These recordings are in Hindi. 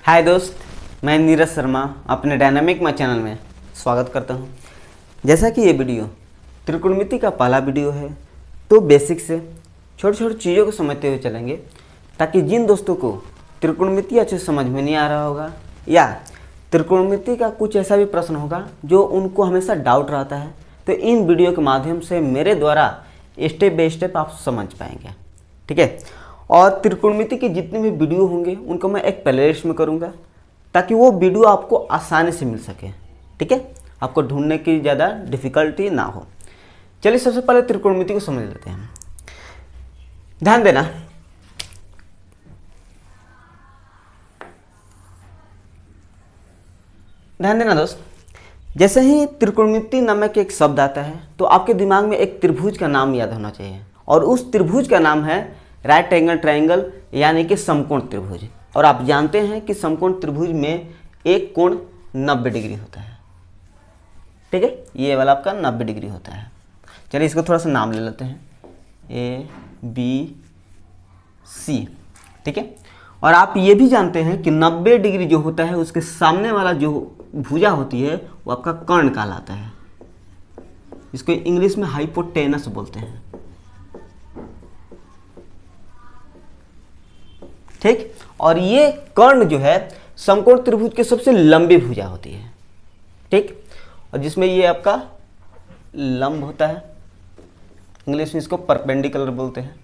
हाय दोस्त, मैं नीरज शर्मा अपने डायनामिक माई चैनल में स्वागत करता हूं। जैसा कि ये वीडियो त्रिकोणमिति का पहला वीडियो है, तो बेसिक से छोटी छोटी चीज़ों को समझते हुए चलेंगे, ताकि जिन दोस्तों को त्रिकोणमिति अच्छे समझ में नहीं आ रहा होगा या त्रिकोणमिति का कुछ ऐसा भी प्रश्न होगा जो उनको हमेशा डाउट रहता है, तो इन वीडियो के माध्यम से मेरे द्वारा स्टेप बाय स्टेप आप समझ पाएंगे। ठीक है। और त्रिकोणमिति के जितने भी वीडियो होंगे उनको मैं एक प्लेलिस्ट में करूँगा, ताकि वो वीडियो आपको आसानी से मिल सके। ठीक है, आपको ढूंढने की ज़्यादा डिफ़िकल्टी ना हो। चलिए सबसे पहले त्रिकोणमिति को समझ लेते हैं। ध्यान देना दोस्त, जैसे ही त्रिकोणमिति नामक एक शब्द आता है तो आपके दिमाग में एक त्रिभुज का नाम याद होना चाहिए, और उस त्रिभुज का नाम है राइट एंगल ट्रायंगल, यानी कि समकोण त्रिभुज। और आप जानते हैं कि समकोण त्रिभुज में एक कोण 90 डिग्री होता है। ठीक है, ये वाला आपका 90 डिग्री होता है। चलिए इसको थोड़ा सा नाम ले लेते हैं, ए बी सी। ठीक है, और आप ये भी जानते हैं कि 90 डिग्री जो होता है उसके सामने वाला जो भुजा होती है वो आपका कर्ण कहलाता है। इसको इंग्लिश में हाइपोटेनस बोलते हैं। ठीक, और ये कर्ण जो है समकोण त्रिभुज के सबसे लंबी भुजा होती है। ठीक, और जिसमें ये आपका लंब होता है, इंग्लिश में इसको परपेंडिकुलर बोलते हैं।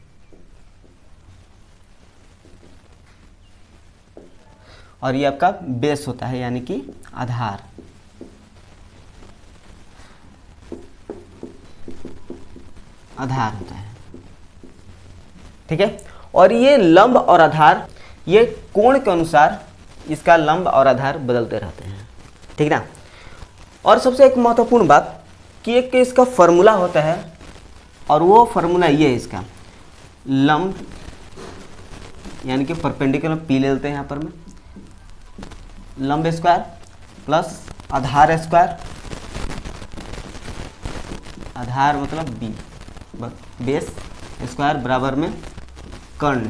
और ये आपका बेस होता है, यानी कि आधार। आधार होता है। ठीक है, और ये लंब और आधार, ये कोण के अनुसार इसका लंब और आधार बदलते रहते हैं। ठीक ना। और सबसे एक महत्वपूर्ण बात कि एक इसका फॉर्मूला होता है, और वो फॉर्मूला ये है इसका, लंब यानी कि परपेंडिकुलर पी ले लेते हैं यहाँ पर में, लंब स्क्वायर प्लस आधार स्क्वायर, आधार मतलब बी, बेस स्क्वायर बराबर में कर्ण,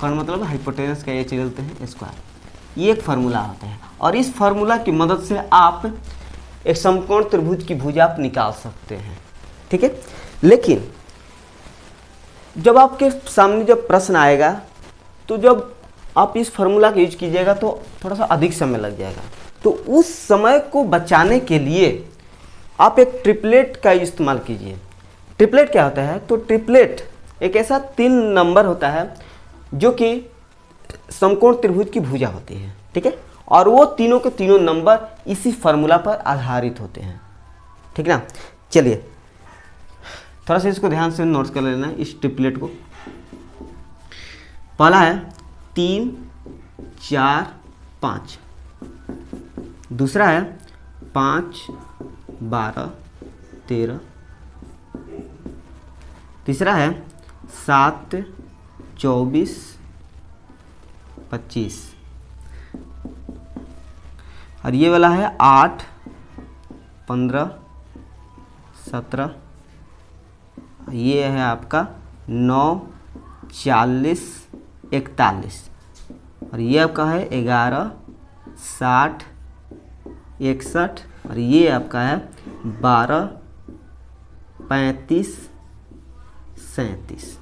कर्ण मतलब हाइपोटेनस का ये चलते हैं स्क्वायर। ये एक फार्मूला होता है, और इस फार्मूला की मदद से आप एक समकोण त्रिभुज की भुजा आप निकाल सकते हैं। ठीक है, लेकिन जब आपके सामने जब प्रश्न आएगा तो जब आप इस फार्मूला का यूज कीजिएगा तो थोड़ा सा अधिक समय लग जाएगा। तो उस समय को बचाने के लिए आप एक ट्रिपलेट का इस्तेमाल कीजिए। ट्रिपलेट क्या होता है? तो ट्रिपलेट एक ऐसा 3 नंबर होता है जो कि समकोण त्रिभुज की भुजा होती है। ठीक है, और वो तीनों के तीनों नंबर इसी फार्मूला पर आधारित होते हैं। ठीक ना। चलिए थोड़ा सा इसको ध्यान से नोट कर लेना है इस ट्रिपलेट को। पहला है 3 4 5, दूसरा है 5 12 13, तीसरा है 7 24 25, और ये वाला है 8 15 17, ये है आपका 9 40 41, और ये आपका है 11 60 61, और ये आपका है 12 35 37।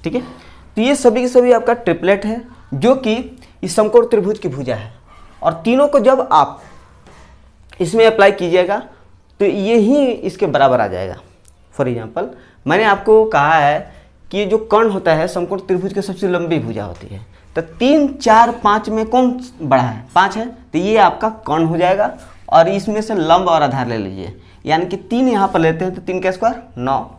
ठीक है, तो ये सभी के सभी आपका ट्रिपलेट है जो कि इस समकोण त्रिभुज की भुजा है, और तीनों को जब आप इसमें अप्लाई कीजिएगा तो ये ही इसके बराबर आ जाएगा। फॉर एग्जांपल मैंने आपको कहा है कि जो कर्ण होता है समकोण त्रिभुज की सबसे लंबी भुजा होती है, तो 3 4 5 में कौन बड़ा है? 5 है, तो ये आपका कर्ण हो जाएगा। और इसमें से लंब और आधार ले लीजिए, यानी कि 3 यहाँ पर लेते हैं तो 3 का स्क्वायर 9,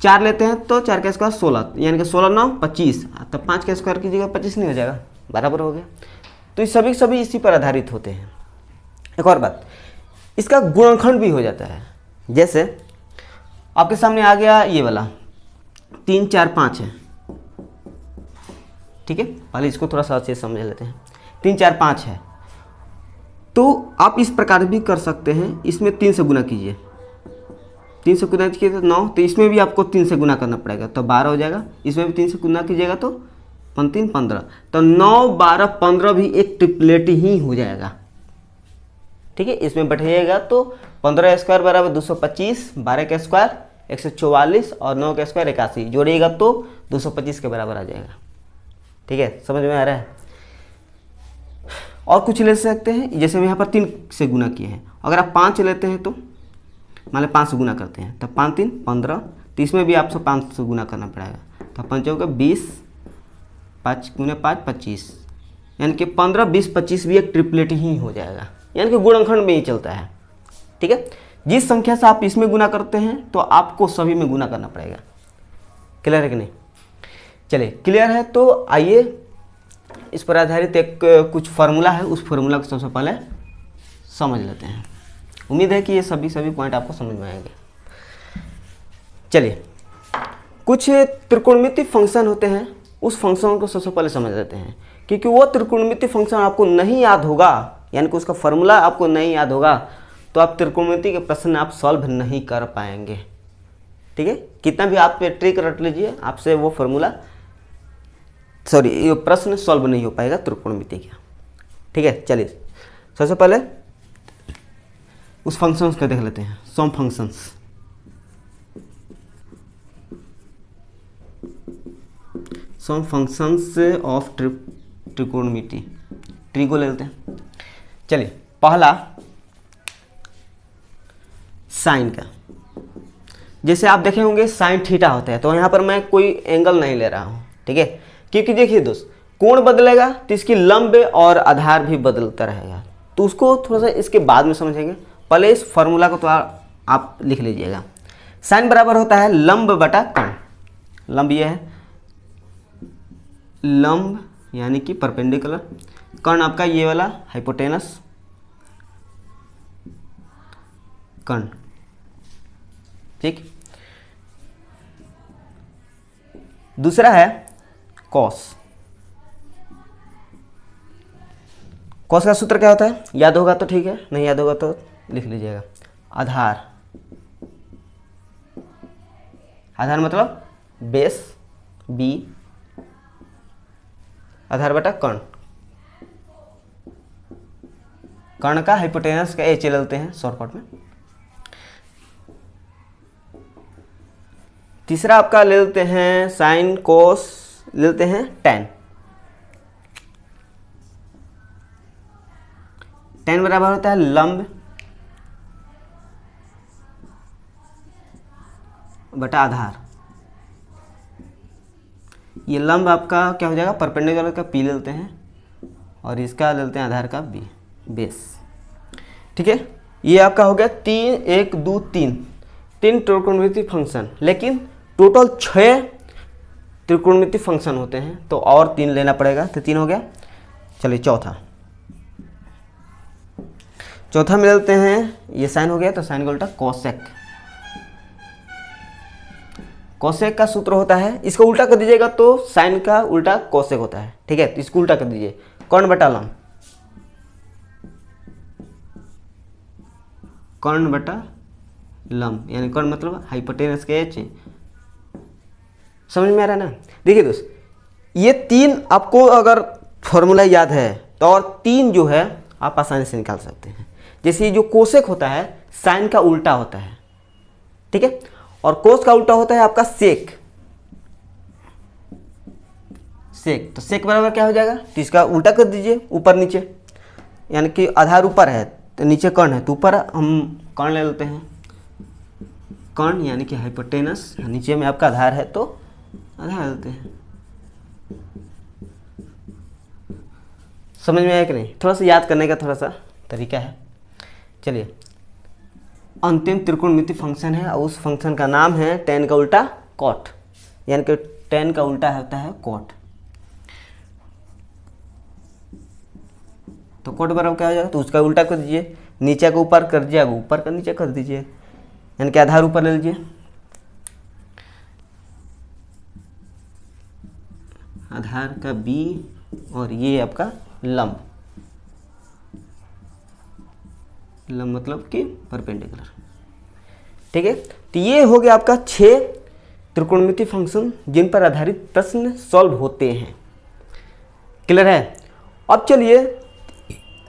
4 लेते हैं तो 4 का स्क्वायर 16, यानी कि 16 9 25, तो 5 का स्क्वायर कीजिएगा 25 नहीं हो जाएगा, बराबर हो गया। तो ये सभी सभी इसी पर आधारित होते हैं। एक और बात, इसका गुणनखंड भी हो जाता है। जैसे आपके सामने आ गया ये वाला 3 4 5 है। ठीक है, पहले इसको थोड़ा सा अच्छे से समझ लेते हैं। 3 4 5 है, तो आप इस प्रकार भी कर सकते हैं। इसमें 3 से गुना कीजिए, 3 से गुना कीजिए तो 9, तो इसमें भी आपको 3 से गुना करना पड़ेगा तो 12 हो जाएगा। इसमें भी 3 से गुना कीजिएगा तो 15 15, तो 9 12 15 भी एक ट्रिपलेट ही हो जाएगा। ठीक है, इसमें बैठिएगा तो 15 स्क्वायर बराबर 225, 12 का स्क्वायर 144 और 9 का स्क्वायर 81, जोड़िएगा तो 225 के बराबर आ जाएगा। ठीक है, समझ में आ रहा है। और कुछ ले सकते हैं, जैसे हम यहाँ पर 3 से गुना किए हैं, अगर आप 5 लेते हैं तो मान लें 5 से गुना करते हैं, तब 5 3 15, तो इसमें भी आपको 5 से गुना करना पड़ेगा, तो 5 होगा 20, 5 गुना 5 25, यानी कि 15 20 25 भी एक ट्रिपलेट ही हो जाएगा, यानी कि गुणनखंड में ही चलता है। ठीक है, जिस संख्या से आप इसमें गुना करते हैं तो आपको सभी में गुना करना पड़ेगा। क्लियर है कि नहीं? चलिए, क्लियर है तो आइए इस पर आधारित एक कुछ फार्मूला है, उस फार्मूला को सबसे पहले समझ लेते हैं। उम्मीद है कि ये सभी पॉइंट आपको समझ में आएंगे। चलिए, कुछ त्रिकोणमितीय फंक्शन होते हैं, उस फंक्शन को सबसे पहले समझ लेते हैं, क्योंकि वो त्रिकोणमितीय फंक्शन आपको नहीं याद होगा, यानी कि उसका फार्मूला आपको नहीं याद होगा, तो आप त्रिकोणमिति के प्रश्न आप सॉल्व नहीं कर पाएंगे। ठीक है, कितना भी आप ट्रिक रट लीजिए, आपसे वो फार्मूला ये प्रश्न सॉल्व नहीं हो पाएगा त्रिकोणमिति का। ठीक है, चलिए सबसे पहले उस फंक्शंस को देख लेते हैं, सम फंक्शंस। सम फंक्शंस ऑफ त्रिकोणमिति, ट्रिको ले लेते हैं। चलिए, पहला साइन का, जैसे आप देखे होंगे साइन थीटा होता है, तो यहाँ पर मैं कोई एंगल नहीं ले रहा हूँ। ठीक है, क्योंकि देखिए दोस्त, कोण बदलेगा तो इसकी लंब और आधार भी बदलता रहेगा, तो उसको थोड़ा सा इसके बाद में समझेंगे। पहले इस फॉर्मूला को तो आप लिख लीजिएगा। साइन बराबर होता है लंब बटा कर्ण। लंब ये है, लंब यानी कि परपेंडिकुलर, कर्ण आपका ये वाला हाइपोटेनस कर्ण। ठीक, दूसरा है कॉस। कॉस का सूत्र क्या होता है? याद होगा तो ठीक है, नहीं याद होगा तो लिख लीजिएगा। आधार, आधार मतलब बेस बी, आधार बटा कर्ण, कर्ण का हाइपोटेनस का एच ले लेते हैं शॉर्टकट में। तीसरा आपका ले लेते हैं साइन, कोस ले लेते हैं टेन। टेन बराबर होता है लंब बटा आधार। ये लंब आपका क्या हो जाएगा? परपेंडिकुलर का पी ले लेते हैं और इसका ले लेते हैं आधार का बी, बेस। ठीक है, ये आपका हो गया 3 1 2 3 त्रिकोणमितीय फंक्शन, लेकिन टोटल 6 त्रिकोणमितीय फंक्शन होते हैं, तो और 3 लेना पड़ेगा, तो 3 हो गया। चलिए चौथा में लेते हैं, ये साइन हो गया तो साइन का उल्टा कोसेक। कोसेक का सूत्र होता है, इसको उल्टा कर दीजिएगा तो साइन का उल्टा कोसेक होता है। ठीक है, तो इसको उल्टा कर दीजिए, कर्ण बटा लंब, कर्ण बटा लंब, यानी कर्ण मतलब हाइपोटेनस के एच। समझ में आ रहा है ना? देखिए दोस्त, ये 3 आपको अगर फॉर्मूला याद है तो और 3 जो है आप आसानी से निकाल सकते हैं। जैसे जो कोसेक होता है साइन का उल्टा होता है, ठीक है, और कोस का उल्टा होता है आपका सेक। तो सेक बराबर क्या हो जाएगा? तो इसका उल्टा कर दीजिए, ऊपर नीचे, यानी कि आधार ऊपर है तो नीचे कर्ण है, तो ऊपर हम कर्ण ले लेते हैं। कर्ण यानी कि हाइपोटेनस, नीचे में आपका आधार है तो आधार लेते हैं। समझ में आया कि नहीं? थोड़ा सा याद करने का थोड़ा सा तरीका है। चलिए, अंतिम त्रिकोणमितीय फंक्शन है और उस फंक्शन का नाम है tan का उल्टा cot, यानी कि tan का उल्टा होता है cot। तो cot बराबर क्या हो जाएगा? तो उसका उल्टा कर दीजिए, नीचे को ऊपर कर दीजिए, ऊपर का नीचे कर दीजिए, यानी कि आधार ऊपर ले लीजिए, आधार का b और ये आपका लंब, लंब मतलब कि परपेंडिकुलर। ठीक है, तो ये हो गया आपका 6 त्रिकोणमितीय फंक्शन जिन पर आधारित प्रश्न सॉल्व होते हैं। क्लियर है। अब चलिए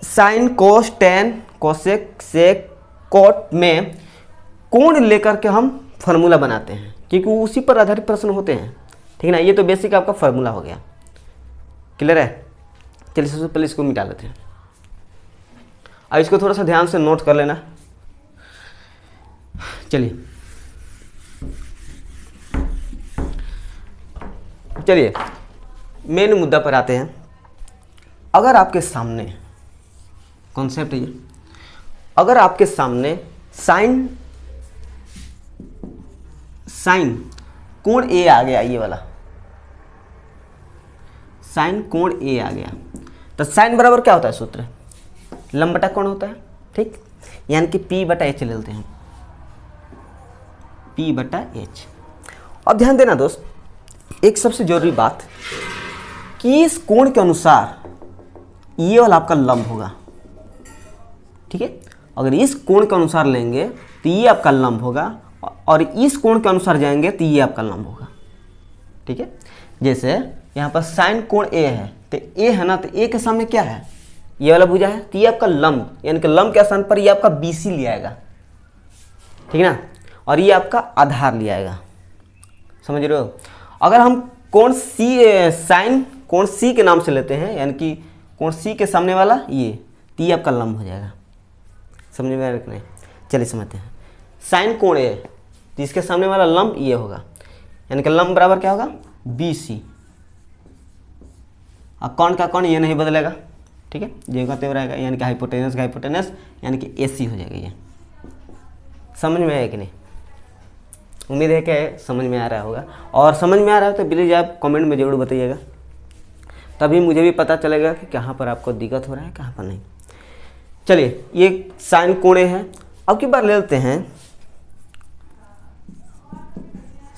साइन, कोस, टेन, कोसेक, सेक, कोट में कोण लेकर के हम फार्मूला बनाते हैं, क्योंकि उसी पर आधारित प्रश्न होते हैं, ठीक है ना। ये तो बेसिक आपका फार्मूला हो गया। क्लियर है। चलिए सबसे पहले इसको मिटा लेते हैं। अब इसको थोड़ा सा ध्यान से नोट कर लेना। चलिए मेन मुद्दा पर आते हैं। अगर आपके सामने कॉन्सेप्ट ये, अगर आपके सामने साइन कोण ए आ गया, ये वाला साइन कोण ए आ गया, तो साइन बराबर क्या होता है सूत्र, लंब बटा कोण होता है, ठीक। यानी कि P बटा H ले लेते हैं, P बटा H। अब ध्यान देना दोस्त, एक सबसे जरूरी बात कि इस कोण के अनुसार ये वाला आपका लंब होगा, ठीक है। अगर इस कोण के अनुसार लेंगे तो ये आपका लंब होगा, और इस कोण के अनुसार जाएंगे तो ये आपका लंब होगा, ठीक है। जैसे यहाँ पर साइन कोण ए है, तो ए है ना, तो ए के सामने क्या है, ये वाला भुजा है, तो ये आपका लंब, यानी कि लंब के स्थान पर ये आपका BC ले आएगा, ठीक है ना, और ये आपका आधार ले आएगा, समझ रहे हो। अगर हम कोण C, साइन कोण C के नाम से लेते हैं, यानी कि कोण C के सामने वाला ये, तो ये आपका लंब हो जाएगा, समझ में आ रहा है कि नहीं। चलिए समझते हैं। साइन कोण ए, तो इसके सामने वाला लंब ये होगा, यानी कि लंब बराबर क्या होगा BC, और कोण का कोण ये नहीं बदलेगा, ठीक है, जो का त्यों रहेगा, यानी कि हाइपोटेनस का हाइपोटेनस, यानी कि AC हो जाएगा। ये समझ में आया कि नहीं, उम्मीद है कि समझ में आ रहा होगा, और समझ में आ रहा है तो प्लीज़ आप कमेंट में ज़रूर बताइएगा, तभी मुझे भी पता चलेगा कि कहाँ पर आपको दिक्कत हो रहा है, कहाँ पर नहीं। चलिए ये साइन कोण ए है। अब की बार ले लेते हैं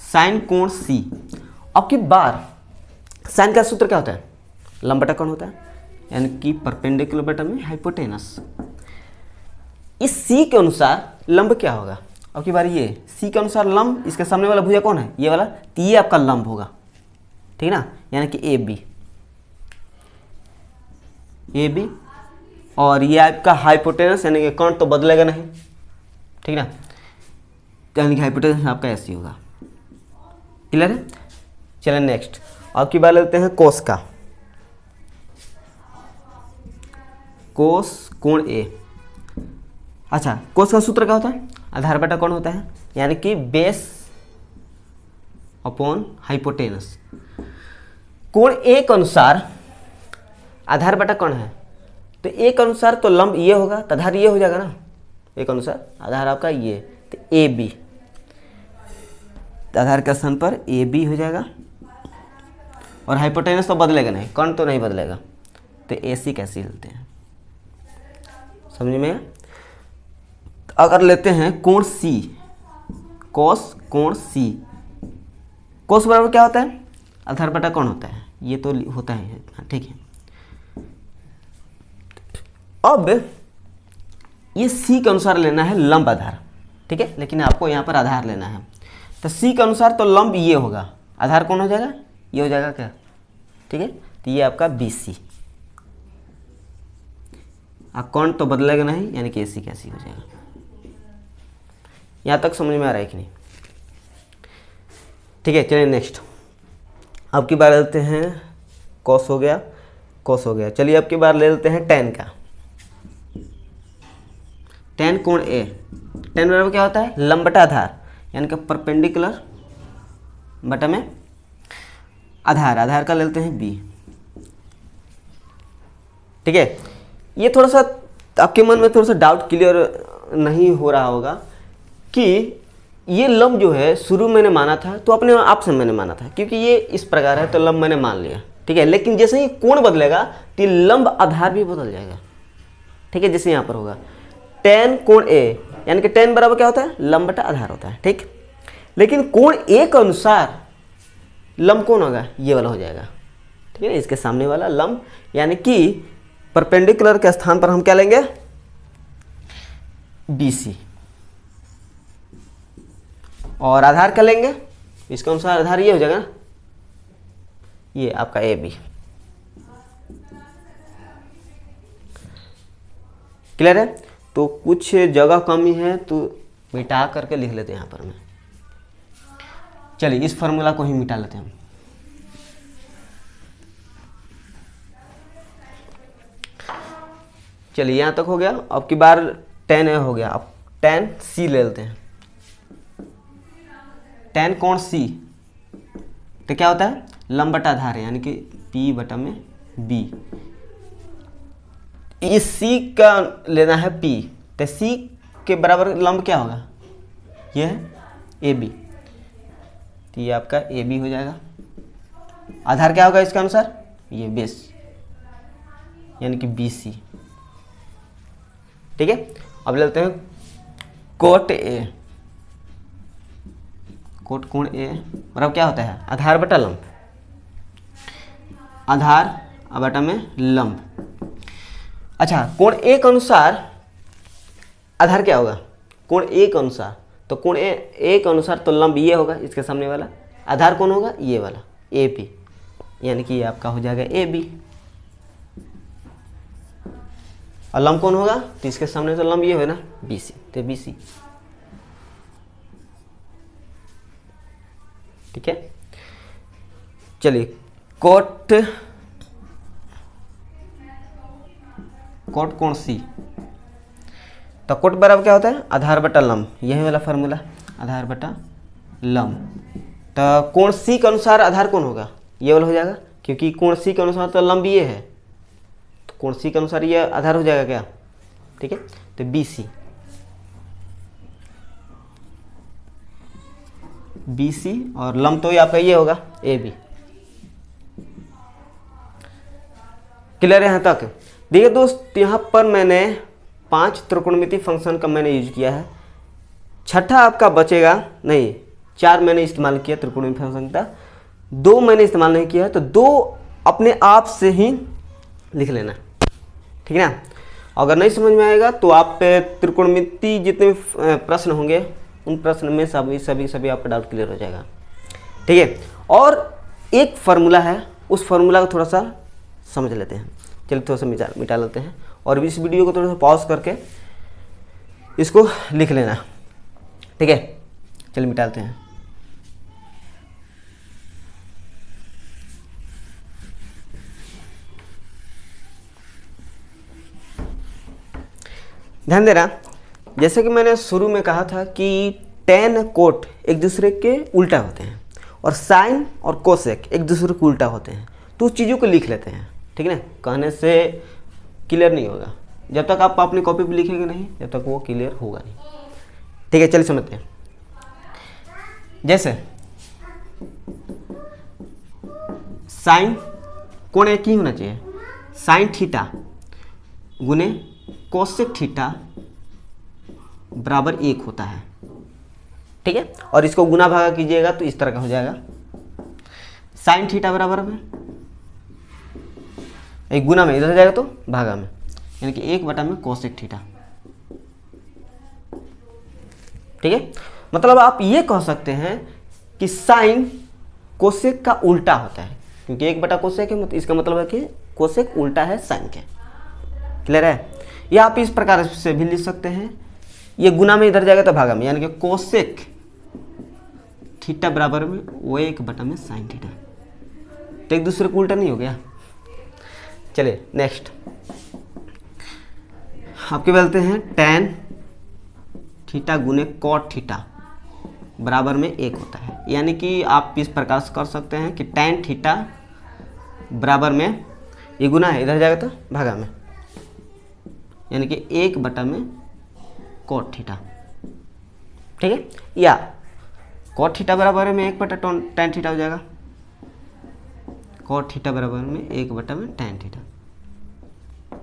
साइन कोण C। अब की बार साइन का सूत्र क्या होता है, लंब बटा कोण होता है, यानी कि परपेंडिकुलर बटा में हाइपोटेनस। इस C के अनुसार लंब क्या होगा, अब की बार ये C के अनुसार लंब, इसके सामने वाला भुजा कौन है, ये वाला, तो ये आपका लंब होगा, ठीक है ना, यानी कि AB, और ये आपका हाइपोटेनस, यानी कि कोण तो बदलेगा नहीं, ठीक है ना, यानी कि हाइपोटेनस आपका ऐसी होगा। क्लियर है। चलिए नेक्स्ट, अब की बार लेते हैं कोस का, कोस कोण A। अच्छा, कोस का सूत्र क्या होता है, आधार बटा कोण होता है, यानी कि बेस अपॉन हाइपोटेनस। कोण A के अनुसार आधार बटा कोण है, तो A के अनुसार तो लंब ये होगा, तो आधार ये हो जाएगा ना, A के अनुसार आधार आपका ये, तो AB, आधार के स्थान पर AB हो जाएगा, और हाइपोटेनस तो बदलेगा नहीं, कोण तो नहीं बदलेगा, तो AC कैसे लेते हैं, समझ में। अगर लेते हैं कोण C, कोस कोण C, कोस बराबर क्या होता है, आधार बटा कोण होता है, ये तो होता है, ठीक है। अब ये C के अनुसार लेना है लंब आधार, ठीक है, लेकिन आपको यहाँ पर आधार लेना है, तो C के अनुसार तो लंब ये होगा, आधार कौन हो जाएगा, ये हो जाएगा क्या, ठीक है, तो ये आपका BC, कोण तो बदलेगा नहीं, यानी कि AC कैसी हो जाएगा। यहाँ तक समझ में आ रहा है कि नहीं, ठीक है। चलिए नेक्स्ट, अब की बार लेते हैं कॉस हो गया, कॉस हो गया। चलिए अब की बार ले लेते हैं टेन का, टेन कोण A, टेन बराबर क्या होता है, लंब बटा आधार, यानी कि परपेंडिकुलर बटा में आधार, आधार का ले लेते हैं B, ठीक है। ये थोड़ा सा आपके मन में थोड़ा सा डाउट क्लियर नहीं हो रहा होगा कि ये लंब जो है शुरू मैंने माना था, तो अपने आप से मैंने माना था, क्योंकि ये इस प्रकार है तो लंब मैंने मान लिया, ठीक है। लेकिन जैसे ही कोण बदलेगा तो ये लंब आधार भी बदल जाएगा, ठीक है। जैसे यहाँ पर होगा टेन कोण A, यानी कि टेन बराबर क्या होता है, लंब बटा आधार होता है, ठीक। लेकिन कोण A के अनुसार लंब कौन होगा, ये वाला हो जाएगा, ठीक है, इसके सामने वाला लंब, यानी कि परपेंडिकुलर के स्थान पर हम क्या लेंगे, BC, और आधार क्या लेंगे, इसके अनुसार आधार ये हो जाएगा ना, ये आपका AB, क्लियर है? तो कुछ जगह कमी है तो मिटा करके लिख लेते हैं यहाँ पर में। चलिए इस फार्मूला को ही मिटा लेते हैं हम। चलिए यहाँ तक हो गया। अब की बार tan A हो गया। अब tan C ले लेते हैं। tan कोण C तो क्या होता है? लंब बटा आधार है, यानी कि P बटा में B। इस C का लेना है P, तो C के बराबर लंब क्या होगा? ये है AB, तो ये आपका AB हो जाएगा। आधार क्या होगा इसके अनुसार? ये बेस, यानी कि BC। ठीक है, अब लेते हैं कोट A। कोट कोण A मतलब क्या होता है? आधार बटा लंब, आधार बटा में लंब। अच्छा, कोण A के अनुसार आधार क्या होगा? कोण A के अनुसार, तो कोण A के अनुसार तो लंब ये होगा, इसके सामने वाला। आधार कौन होगा? ये वाला AP, यानी कि ये आपका हो जाएगा AB। और लंब कौन होगा? तो इसके सामने तो लंब ये हो ना BC, तो BC। ठीक है, चलिए कोट कोण C, तो कोट बराबर क्या होता है? आधार बटा लंब, यही वाला फार्मूला, आधार बटा लंब। तो कोण C के अनुसार आधार कौन होगा? ये वाला हो जाएगा, क्योंकि कोण C के अनुसार तो लंब ये है, तो कोण C के अनुसार ये आधार हो जाएगा क्या? ठीक है, तो BC। BC और लंब तो ये आपका ये होगा AB। क्लियर है यहाँ तक? देखिए दोस्त, यहाँ पर मैंने 5 त्रिकोणमितीय फंक्शन का मैंने यूज किया है। छठा आपका बचेगा नहीं, 4 मैंने इस्तेमाल किया त्रिकोणमितीय फंक्शन का, 2 मैंने इस्तेमाल नहीं किया है, तो 2 अपने आप से ही लिख लेना। ठीक है ना? अगर नहीं समझ में आएगा तो आप त्रिकोणमितीय जितने भी प्रश्न होंगे उन प्रश्न में सभी आपका डाउट क्लियर हो जाएगा। ठीक है, और एक फार्मूला है, उस फार्मूला को थोड़ा सा समझ लेते हैं। चलिए थोड़ा सा मिटा लेते हैं, और इस वीडियो को थोड़ा सा पॉज करके इसको लिख लेना। ठीक है, चलिए मिटाते हैं। ध्यान देना, जैसे कि मैंने शुरू में कहा था कि tan कोट एक दूसरे के उल्टा होते हैं, और साइन और कोसेक एक दूसरे के उल्टा होते हैं, तो उस चीज़ों को लिख लेते हैं। ठीक है ना? कहने से क्लियर नहीं होगा, जब तक आप अपनी कॉपी पर लिखेंगे नहीं, जब तक वो क्लियर होगा नहीं। ठीक है, चलिए समझते हैं। जैसे साइन कोण एक ही होना चाहिए, साइन थीटा गुने कोसेक थीटा बराबर 1 होता है। ठीक है, और इसको गुना भागा कीजिएगा तो इस तरह का हो जाएगा, साइन थीटा बराबर में एक गुना में इधर जाएगा तो भागा में, यानी कि 1 बटा में कोसेक थीटा। ठीक है, मतलब आप ये कह सकते हैं कि साइन कोसेक का उल्टा होता है, क्योंकि 1 बटा कोसेक है, इसका मतलब है कि कोसेक उल्टा है साइन के। क्लियर है? या आप इस प्रकार से भी लिख सकते हैं, ये गुना में इधर जाएगा तो भागा में, यानी कि कोसेक थीटा बराबर में वो 1 बटा में साइन थीटा, तो एक दूसरे को उल्टा नहीं हो गया। चलिए नेक्स्ट आपके बोलते हैं tan थीटा गुने कॉट थीटा बराबर में 1 होता है, यानी कि आप इस प्रकार से कर सकते हैं कि tan थीटा बराबर में ये गुना है, इधर जाएगा तो भागा में, यानी कि 1 बटा में कॉट थीटा। ठीक है, या कॉट थीटा बराबर में 1 बटा tan थीटा हो जाएगा, कॉट थीटा बराबर में 1 बटा में tan थीटा।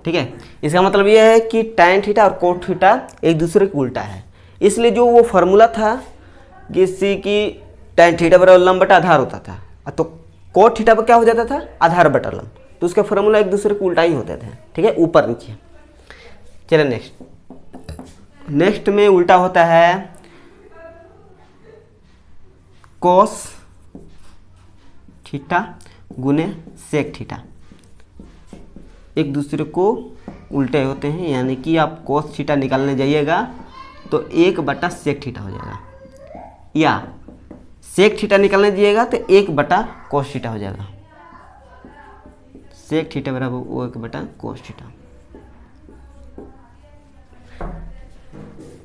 ठीक है, इसका मतलब यह है कि tan थीटा और कोट थीटा एक दूसरे के उल्टा है, इसलिए जो वो फार्मूला था किसी की tan थीटा बराबर लंब बटा आधार होता था, तो कोट थीटा पर क्या हो जाता था? आधार बटा लंब, तो उसका फार्मूला एक दूसरे के उल्टा ही होते थे। ठीक है, ऊपर नीचे। चलिए नेक्स्ट में उल्टा होता है कोस थीटा गुने सेक थीटा, एक दूसरे को उल्टे होते हैं, यानी कि आप कोस थीटा निकालने जाइएगा तो 1/sec थीटा हो जाएगा, या सेक थीटा निकालने जाइएगा तो 1/cos थीटा हो जाएगा। सेक थीटा बराबर 1/cos थीटा।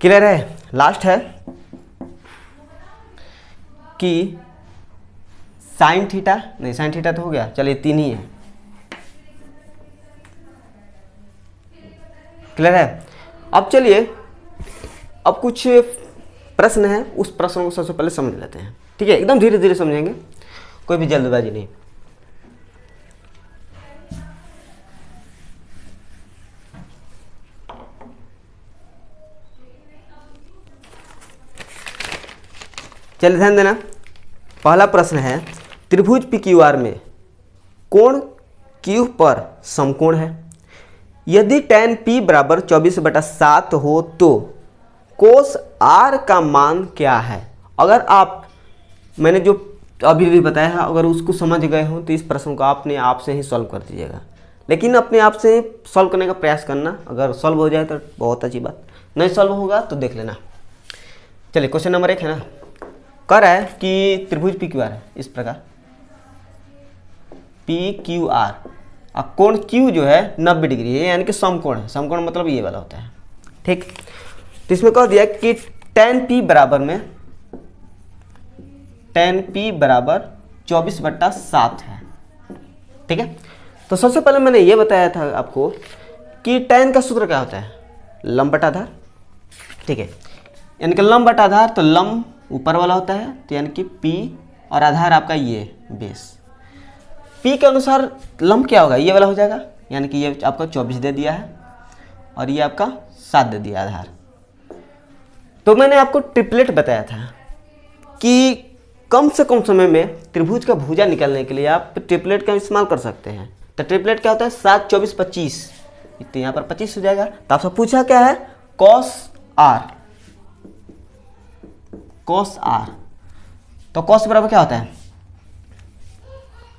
क्लियर है? लास्ट है कि साइन थीटा, नहीं साइन थीटा तो हो गया, चलिए 3 ही है। क्लियर है? अब चलिए, अब कुछ प्रश्न है, उस प्रश्न को सबसे पहले समझ लेते हैं। ठीक है, एकदम धीरे धीरे समझेंगे, कोई भी जल्दबाजी नहीं। चलिए ध्यान देना। पहला प्रश्न है, त्रिभुज PQR में कोण Q पर समकोण है। यदि tan P बराबर 24/7 हो तो कोस R का मान क्या है? अगर आप, मैंने जो अभी भी बताया है, अगर उसको समझ गए हो तो इस प्रश्न को आपने आप से ही सॉल्व कर दीजिएगा, लेकिन अपने आप से सॉल्व करने का प्रयास करना। अगर सॉल्व हो जाए तो बहुत अच्छी बात, नहीं सॉल्व होगा तो देख लेना। चलिए क्वेश्चन नंबर 1 है ना, कह रहा है कि त्रिभुज PQR है इस प्रकार, PQR, और कोण Q जो है 90 डिग्री है, यानी कि समकोण है। समकोण मतलब ये वाला होता है। ठीक, तो इसमें कह दिया कि tan P बराबर में, tan P बराबर 24/7 है। ठीक है, तो सबसे पहले मैंने ये बताया था आपको कि tan का सूत्र क्या होता है? लंब बटा आधार। ठीक है, यानी कि लंब बटा आधार, तो लंब ऊपर वाला होता है, तो यानी कि P, और आधार आपका ये बेस। P के अनुसार लंब क्या होगा? ये वाला हो जाएगा, यानी कि ये आपका 24 दे दिया है और ये आपका 7 दे दिया आधार। तो मैंने आपको ट्रिपलेट बताया था कि कम से कम समय में त्रिभुज का भुजा निकालने के लिए आप ट्रिपलेट का इस्तेमाल कर सकते हैं। तो ट्रिपलेट क्या होता है? 7, 24, 25, तो यहाँ पर 25 हो जाएगा। तो आपसे पूछा क्या है? cos R, cos R। तो cos बराबर क्या होता है?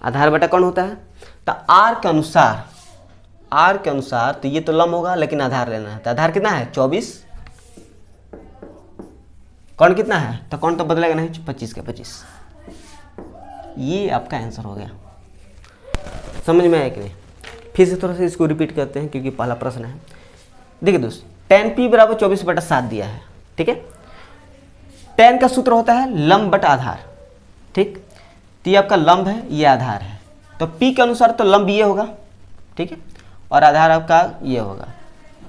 आधार बटा कोण होता है। तो R के अनुसार तो ये तो लंब होगा, लेकिन आधार लेना है। तो आधार कितना है? 24, कोण कितना है? तो कोण तो बदलेगा नहीं, 25 का 25। ये आपका आंसर हो गया। समझ में आया कि नहीं? फिर से थोड़ा सा इसको रिपीट करते हैं, क्योंकि पहला प्रश्न है। देखिए दोस्त, tan P बराबर 24/7 दिया है। ठीक है, tan का सूत्र होता है लंब बटा आधार। ठीक, तो ये आपका लंब है, ये आधार है। तो P के अनुसार तो लंब ये होगा, ठीक है, और आधार आपका ये होगा।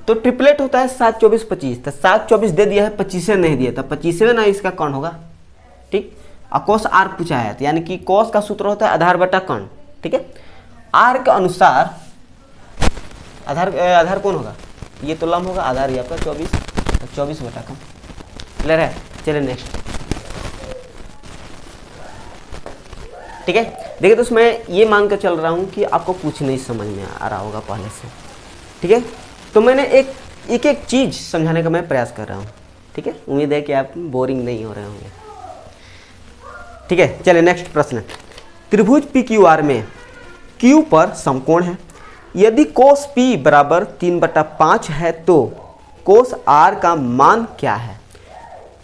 तो ट्रिपलेट होता है 7, 24, 25। तो 7, 24 दे दिया है, 25 नहीं दिया, तो 25 ना इसका कोण होगा। ठीक, और cos R पूछा है, तो यानी कि cos का सूत्र होता है आधार बटा कोण। ठीक है, R के अनुसार आधार कौन होगा? ये तो लंब होगा, आधार ये आपका 24, 24/कोण। क्लियर है? चलिए नेक्स्ट। ठीक है, देखिए दोस्त, मैं ये मान कर चल रहा हूँ कि आपको कुछ नहीं समझ में आ रहा होगा पहले से। ठीक है, तो मैंने एक चीज़ समझाने का मैं प्रयास कर रहा हूँ। ठीक है, उम्मीद है कि आप बोरिंग नहीं हो रहे होंगे। ठीक है, चलिए नेक्स्ट प्रश्न। त्रिभुज PQR में Q पर समकोण है। यदि cos P बराबर 3/5 है तो cos R का मान क्या है?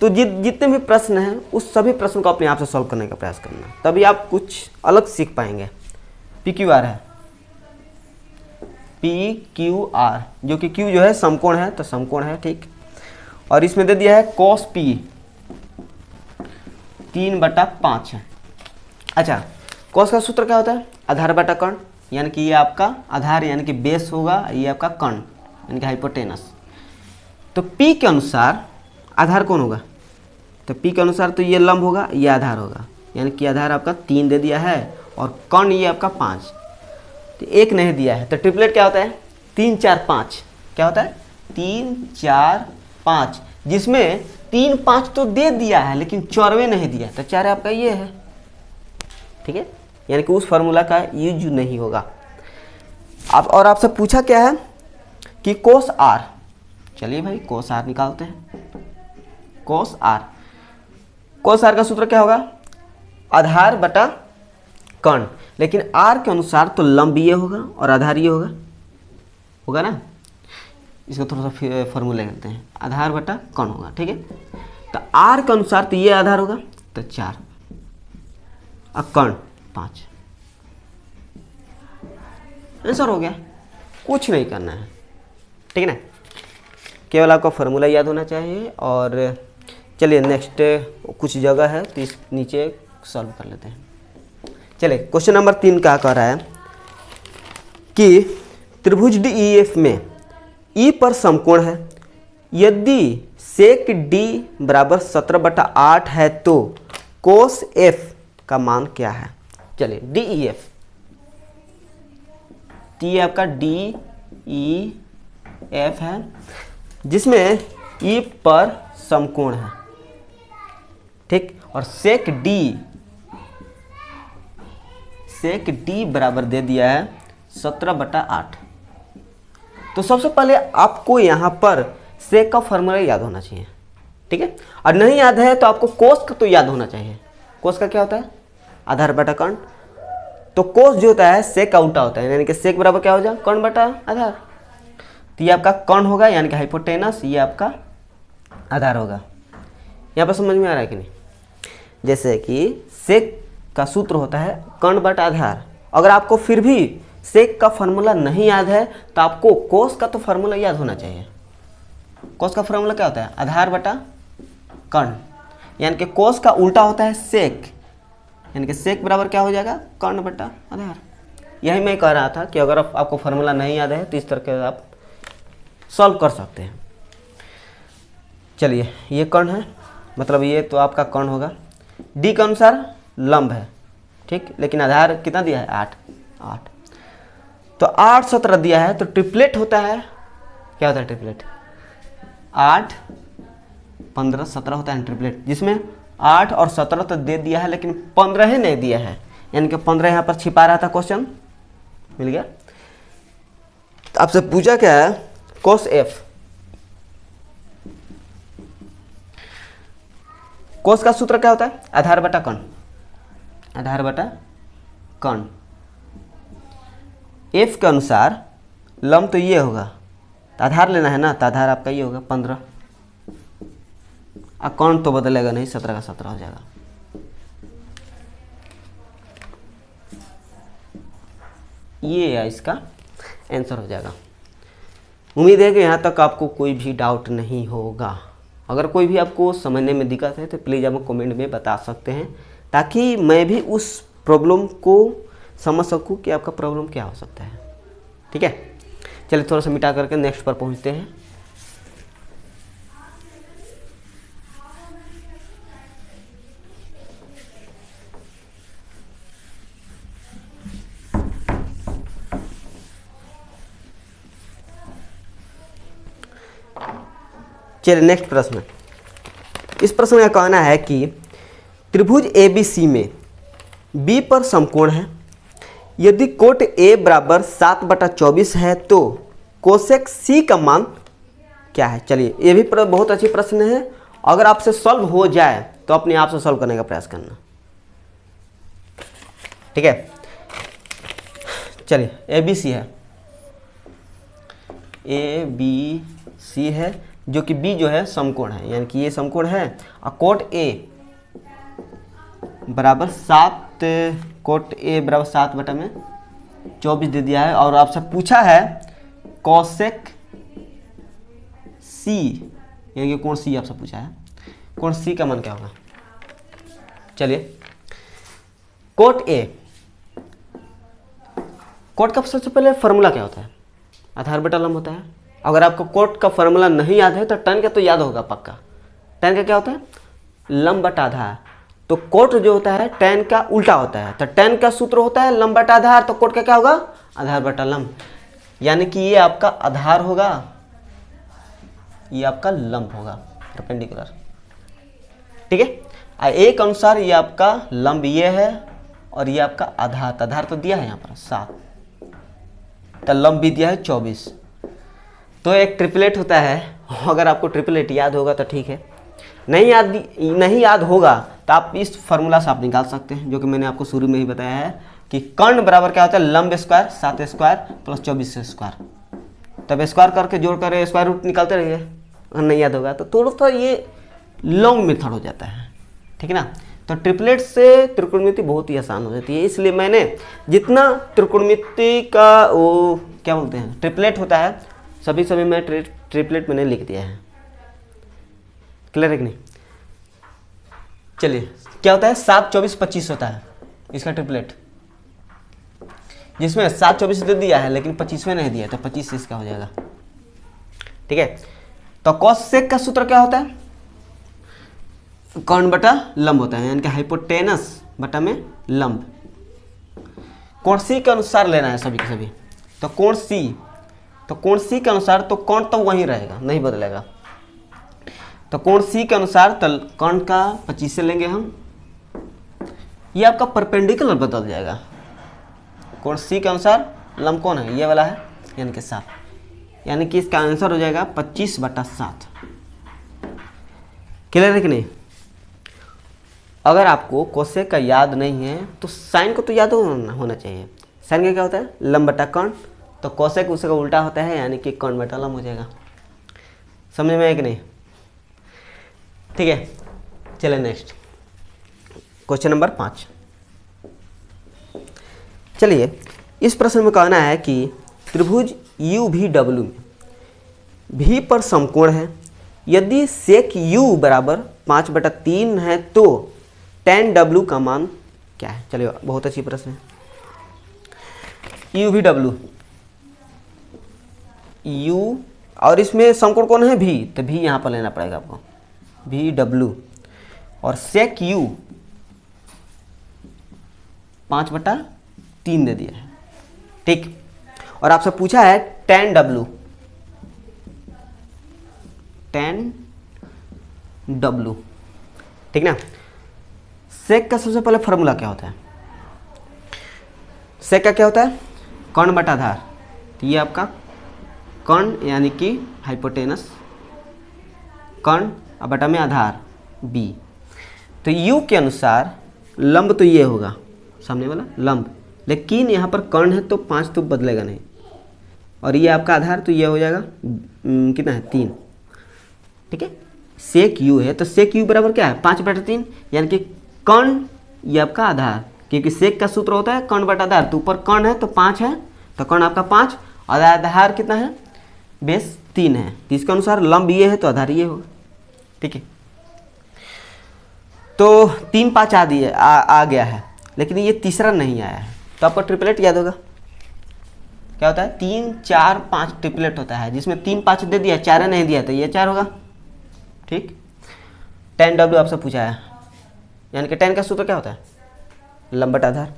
तो जितने भी प्रश्न हैं उस सभी प्रश्नों को अपने आप से सॉल्व करने का प्रयास करना, तभी आप कुछ अलग सीख पाएंगे। PQR है, PQR, जो कि Q जो है समकोण है, तो समकोण है। ठीक, और इसमें दे दिया है cos P 3/5 है। अच्छा, cos का सूत्र क्या होता है? आधार बटा कोण, यानी कि ये आपका आधार यानी कि बेस होगा, ये आपका कोण यानी कि हाइपोटेनस। तो P के अनुसार आधार कौन होगा? तो P के अनुसार तो ये लंब होगा, ये आधार होगा, यानी कि आधार आपका 3 दे दिया है और कोण ये आपका 5, तो 1 नहीं दिया है। तो ट्रिपलेट क्या होता है? 3, 4, 5। क्या होता है? 3, 4, 5, जिसमें 3, 5 तो दे दिया है, लेकिन 4वें नहीं दिया, तो 4 आपका ये है। ठीक है, यानी कि उस फार्मूला का यूज नहीं होगा। अब और आपसे पूछा क्या है कि cos R, चलिए भाई cos R निकालते हैं। cos R का सूत्र क्या होगा? आधार बटा कोण, लेकिन R के अनुसार तो लंब ये होगा और आधार ये होगा ना। इसको थोड़ा सा फॉर्मूला करते हैं, आधार बटा कर्ण होगा, ठीक है। तो आर के अनुसार तो ये आधार होगा तो 4 और कर्ण 5, आंसर हो गया, कुछ नहीं करना है, ठीक है ना। केवल आपका फॉर्मूला याद होना चाहिए। और चलिए नेक्स्ट कुछ जगह है तो इस नीचे सॉल्व कर लेते हैं। चलिए क्वेश्चन नंबर 3 क्या कह रहा है कि त्रिभुज DEF में E पर समकोण है, यदि सेक D बराबर 17/8 है तो कोस F का मान क्या है। चलिए DEF, तो ये आपका DEF है जिसमें E पर समकोण है, ठीक। और सेक D बराबर दे दिया है 17/8। तो सबसे पहले आपको यहाँ पर सेक का फॉर्मूला याद होना चाहिए, ठीक है। और नहीं याद है तो आपको कोस का तो याद होना चाहिए। कोस का क्या होता है, आधार बटा कर्ण। तो कोस जो होता है सेक का उल्टा होता है, यानी कि सेक बराबर क्या हो जाए, कर्ण बटा आधार। तो ये आपका कर्ण होगा यानी कि हाइपोटेनस, ये आपका आधार होगा। यहाँ पर समझ में आ रहा है कि नहीं। जैसे कि सेक का सूत्र होता है कर्ण बटा आधार। अगर आपको फिर भी सेक का फॉर्मूला नहीं याद है तो आपको कोस का तो फॉर्मूला याद होना चाहिए। कोस का फॉर्मूला क्या होता है, आधार बटा कर्ण, यानी कि कोस का उल्टा होता है सेक, यानी कि सेक बराबर क्या हो जाएगा, कर्ण बटा आधार। यही मैं कह रहा था कि अगर आपको फॉर्मूला नहीं याद है तो इस तरह के आप सॉल्व कर सकते हैं। चलिए ये कर्ण है, मतलब ये तो आपका कर्ण होगा। डी के अनुसार लंब है, ठीक, लेकिन आधार कितना दिया है, 8। तो 8 17 दिया है तो ट्रिपलेट होता है, क्या होता है ट्रिपलेट, 8 15 17 होता है ट्रिपलेट, जिसमें 8 और 17 तो दे दिया है लेकिन 15 ही नहीं दिया है, यानी कि 15 यहाँ पर छिपा रहा था। क्वेश्चन मिल गया। तो आपसे पूछा क्या है, कोस एफ। कोस का सूत्र क्या होता है, आधार बटा कर्ण, आधार बटा कर्ण। एफ के अनुसार लंब तो ये होगा, तो आधार लेना है ना, तो आधार आपका ये होगा 15, और कर्ण तो बदलेगा नहीं, 17 का 17 हो जाएगा। ये है इसका आंसर हो जाएगा। उम्मीद है कि यहाँ तक आपको कोई भी डाउट नहीं होगा। अगर कोई भी आपको समझने में दिक्कत है तो प्लीज़ आप कमेंट में बता सकते हैं, ताकि मैं भी उस प्रॉब्लम को समझ सकूं कि आपका प्रॉब्लम क्या हो सकता है। ठीक है, चलिए थोड़ा सा मिटा करके नेक्स्ट पर पहुँचते हैं। चलिए नेक्स्ट प्रश्न। इस प्रश्न का कहना है कि त्रिभुज ABC में B पर समकोण है, यदि कोट A बराबर 7/24 है तो कोसेक C का मान क्या है। चलिए ये भी बहुत अच्छी प्रश्न है। अगर आपसे सॉल्व हो जाए तो अपने आप से सॉल्व करने का प्रयास करना। ठीक है, चलिए ABC है, ABC है, जो कि B जो है समकोण है, यानी कि ये समकोण है। और कोट A बराबर 7/24 दे दिया है, और आपसे पूछा है कोसेक C, यानी कि कोण C आपसे पूछा है, कोण C का मान क्या होगा। चलिए कोट A, कोट का सबसे पहले फॉर्मूला क्या होता है, आधार बटा लंब होता है। अगर आपको कोट का फॉर्मूला नहीं याद है तो टन का तो याद होगा पक्का। टन का क्या होता है, लंब बटा आधार। तो कोट जो होता है टन का उल्टा होता है, तो टन का सूत्र होता है लंब बटा आधार, तो कोट का क्या होगा, आधार बटा लंब। यानी कि ये आपका आधार होगा, ये आपका लंब होगा, परपेंडिकुलर। ठीक है, एक अनुसार ये आपका लंब ये है और ये आपका आधार, तो आधार तो दिया है यहाँ पर 7, तो लंब भी दिया है 24। तो एक ट्रिपलेट होता है। अगर आपको ट्रिपलेट याद होगा तो ठीक है, नहीं याद होगा तो आप इस फार्मूला से आप निकाल सकते हैं, जो कि मैंने आपको शुरू में ही बताया है कि कर्ण बराबर क्या होता है, लंब स्क्वायर 7 स्क्वायर प्लस 24 स्क्वायर। तो अब स्क्वायर करके जोड़ कर स्क्वायर रूट निकालते रहिए, अगर नहीं याद होगा तो थोड़ा सा ये लॉन्ग मेथड हो जाता है, ठीक है ना। तो ट्रिपलेट से त्रिकोणमिति बहुत ही आसान हो जाती है, इसलिए मैंने जितना त्रिकोणमिति का वो क्या बोलते हैं ट्रिपलेट होता है सभी मैं ट्रिपलेट मैंने लिख दिया है। क्लियर है कि नहीं? चलिए, क्या होता है 7, 24, 25 होता है इसका ट्रिपलेट, जिसमें 7, 24 दे दिया है लेकिन 25वें नहीं दिया, तो 25 इसका हो जाएगा। ठीक है, तो कॉसेक का सूत्र क्या होता है? कर्ण बटा लंब होता है, यानी कि हाइपोटेनस बटा में लंब। कोण सी के अनुसार लेना है सभी के सभी। तो कोण सी के अनुसार तो कोण तो वहीं रहेगा, नहीं बदलेगा। तो कोण सी के अनुसार तो कर्ण का 25 से लेंगे हम, ये आपका परपेंडिकुलर बदल जाएगा। कोण सी के अनुसार लंब कौन है? ये वाला है, यानी कि 7, यानी कि इसका आंसर हो जाएगा 25/7। क्लियर है कि नहीं? अगर आपको कोसेक का याद नहीं है तो साइन को तो याद होना चाहिए। साइन का क्या होता है? लंब बटा कर्ण। तो कोसेक उसका उल्टा होता है, यानी कि कर्ण बटा लंब हो जाएगा। समझ में आया कि नहीं? ठीक है, चलिए नेक्स्ट क्वेश्चन नंबर 5। चलिए, इस प्रश्न में कहना है कि त्रिभुज UVW में भी पर समकोण है, यदि सेक U बराबर 5/3 है तो tan W का मान क्या है? चलिए, बहुत अच्छी प्रश्न है। UVW U और इसमें समकोण कौन है? भी, तो भी यहाँ पर लेना पड़ेगा आपको, VW। और सेक U 5/3 दे दिया है, ठीक। और आपसे पूछा है tan W, ठीक ना। सेक का सबसे पहले फॉर्मूला क्या होता है? सेक का क्या होता है? कर्ण बटा आधार। तो ये आपका कर्ण यानी कि हाइपोटेनस, कर्ण और बटा में आधार B। तो U के अनुसार लंब तो ये होगा, सामने वाला लंब, लेकिन यहाँ पर कर्ण है तो 5 तो बदलेगा नहीं, और ये आपका आधार तो ये हो जाएगा कितना है? 3। ठीक है, सेक U है तो सेक U बराबर क्या है? 5/3, यानी कि कर्ण ये आपका आधार, क्योंकि सेक का सूत्र होता है कर्ण बटा आधार। तो ऊपर कर्ण है तो 5 है, तो कर्ण आपका 5 और आधार कितना है? बेस 3 है। तो इसके अनुसार लंब ये है तो आधार ये होगा, ठीक है। तो 3, 5 आ गया है, लेकिन ये तीसरा नहीं आया है। तो आपको ट्रिपलेट याद होगा, क्या होता है? 3, 4, 5 ट्रिपलेट होता है, जिसमें 3, 5 दे दिया, 4 नहीं दिया, तो ये 4 होगा, ठीक। tan W आपसे पूछा है, यानी कि tan का सूत्र क्या होता है? लंब बटा आधार,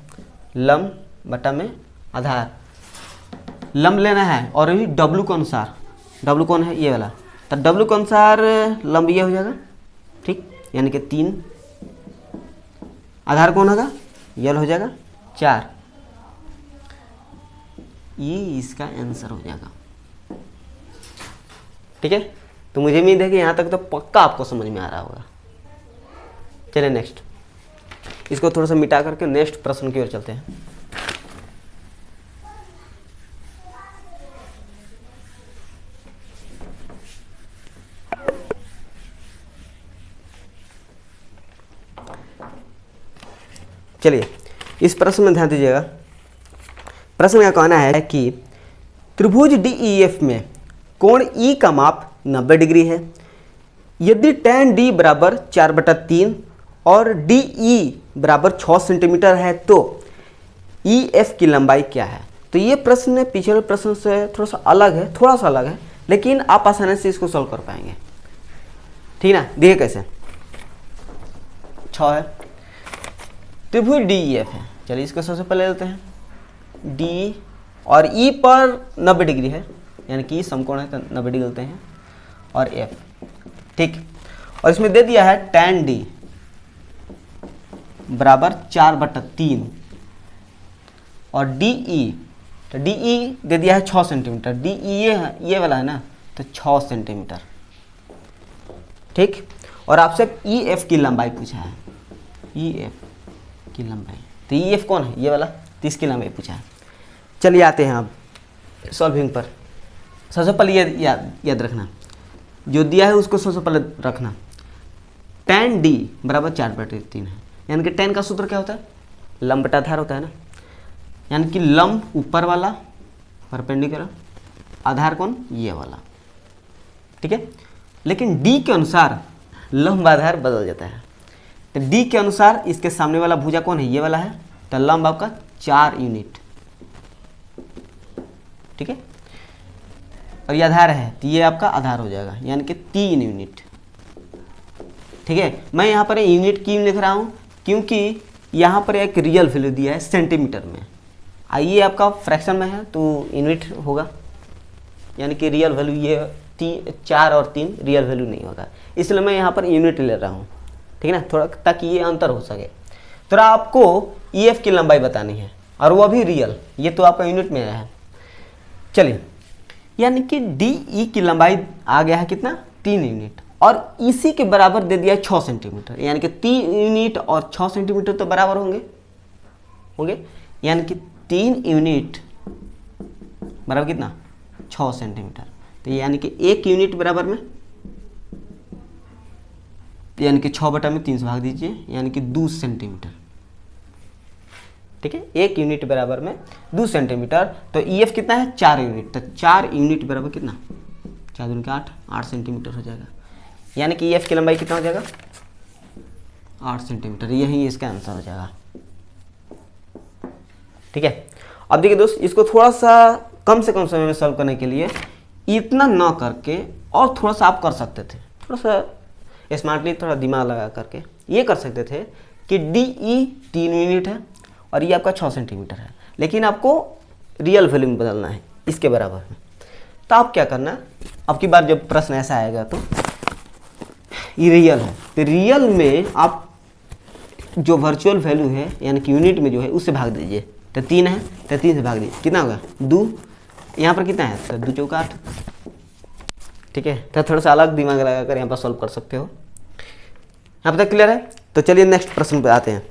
लंब बटा में आधार। लंब लेना है और भी W के अनुसार। W कौन है? ये वाला। तो W के अनुसार लंब ये हो जाएगा, ठीक, यानी कि 3। आधार कौन होगा? ये हो जाएगा 4। ये इसका आंसर हो जाएगा, ठीक है। तो मुझे उम्मीद है कि यहाँ तक तो पक्का आपको समझ में आ रहा होगा। चलिए नेक्स्ट, इसको थोड़ा सा मिटा करके नेक्स्ट प्रश्न की ओर चलते हैं। चलिए, इस प्रश्न में ध्यान दीजिएगा। प्रश्न का कहना है कि त्रिभुज DEF में कोण E का माप 90 डिग्री है, यदि tan D बराबर 4/3 और DE बराबर 6 सेंटीमीटर है तो EF की लंबाई क्या है? तो ये प्रश्न पिछले प्रश्न से थोड़ा सा अलग है, लेकिन आप आसानी से इसको सॉल्व कर पाएंगे, ठीक ना। देखिए कैसे, 6 है, त्रिभुज DEF है। चलिए इसको सबसे पहले लेते हैं, D और E पर 90 डिग्री है, यानी कि समकोण है तो 90 डिग्री लेते हैं, और F, ठीक। और इसमें दे दिया है tan D बराबर 4/3 और DE, तो DE दे दिया है 6 सेंटीमीटर। DE ये वाला है ना, तो 6 सेंटीमीटर, ठीक। और आपसे EF की लंबाई पूछा है, EF की लंबाई, तो EF कौन है? ये वाला, तो इसकी लंबाई पूछा है। चलिए आते हैं अब सॉल्विंग पर। सबसे पहले याद रखना, जो दिया है उसको सबसे पहले रखना। tan d बराबर 4/3 है, यानी कि tan का सूत्र क्या होता है, लंब बटा आधार होता है ना, यानी कि लंब ऊपर वाला परपेंडिकुलर, आधार कौन, ये वाला, ठीक है। लेकिन d के अनुसार लंब आधार बदल जाता है, तो d के अनुसार इसके सामने वाला भुजा कौन है, ये वाला है, तो लंब आपका 4 यूनिट, ठीक है। और ये आधार है तो ये आपका आधार हो जाएगा, यानी कि 3 यूनिट, ठीक है। मैं यहाँ पर यूनिट क्यों लिख रहा हूँ, क्योंकि यहाँ पर एक रियल वैल्यू दिया है सेंटीमीटर में, आइए आपका फ्रैक्शन में है तो यूनिट होगा, यानी कि रियल वैल्यू ये 4 और 3 रियल वैल्यू नहीं होगा, इसलिए मैं यहाँ पर यूनिट ले रहा हूँ, ठीक है ना, थोड़ा ताकि ये अंतर हो सके। थोड़ा आपको EF की लंबाई बतानी है और वो भी रियल, ये तो आपका यूनिट में है। चलिए, यानी कि DE की लंबाई आ गया है कितना, 3 यूनिट, और इसी के बराबर दे दिया है 6 सेंटीमीटर, यानी कि 3 यूनिट और 6 सेंटीमीटर तो बराबर होंगे, यानी कि 3 यूनिट बराबर कितना, 6 सेंटीमीटर, तो यानी कि 1 यूनिट बराबर में, यानी कि 6/3 से भाग दीजिए, यानी कि 2 सेंटीमीटर, ठीक है। 1 यूनिट बराबर में 2 सेंटीमीटर, तो EF कितना है, 4 यूनिट, तो 4 यूनिट बराबर कितना, 4 दूनी के 8 सेंटीमीटर हो जाएगा, यानी कि EF की लंबाई कितना हो जाएगा, 8 सेंटीमीटर, यही इसका आंसर हो जाएगा, ठीक है। अब देखिए दोस्त, इसको थोड़ा सा कम से कम समय में सॉल्व करने के लिए इतना ना करके और थोड़ा सा आप कर सकते थे, थोड़ा सा स्मार्टली, थोड़ा दिमाग लगा करके ये कर सकते थे कि DE 3 यूनिट है और ये आपका 6 सेंटीमीटर है, लेकिन आपको रियल वैल्यू में बदलना है इसके बराबर में। तो आप क्या करना, अब की बार जब प्रश्न ऐसा आएगा तो ये रियल है, तो रियल में आप जो वर्चुअल वैल्यू है यानी कि यूनिट में जो है उससे भाग दीजिए, तो 3 है तो 3 से भाग दीजिए, कितना होगा 2, यहाँ पर कितना है, तो 2 चौका 8, ठीक है। तो थोड़ा सा अलग दिमाग लगाकर यहाँ पर सॉल्व कर सकते हो। यहाँ तक क्लियर है? तो चलिए नेक्स्ट प्रश्न पे आते हैं।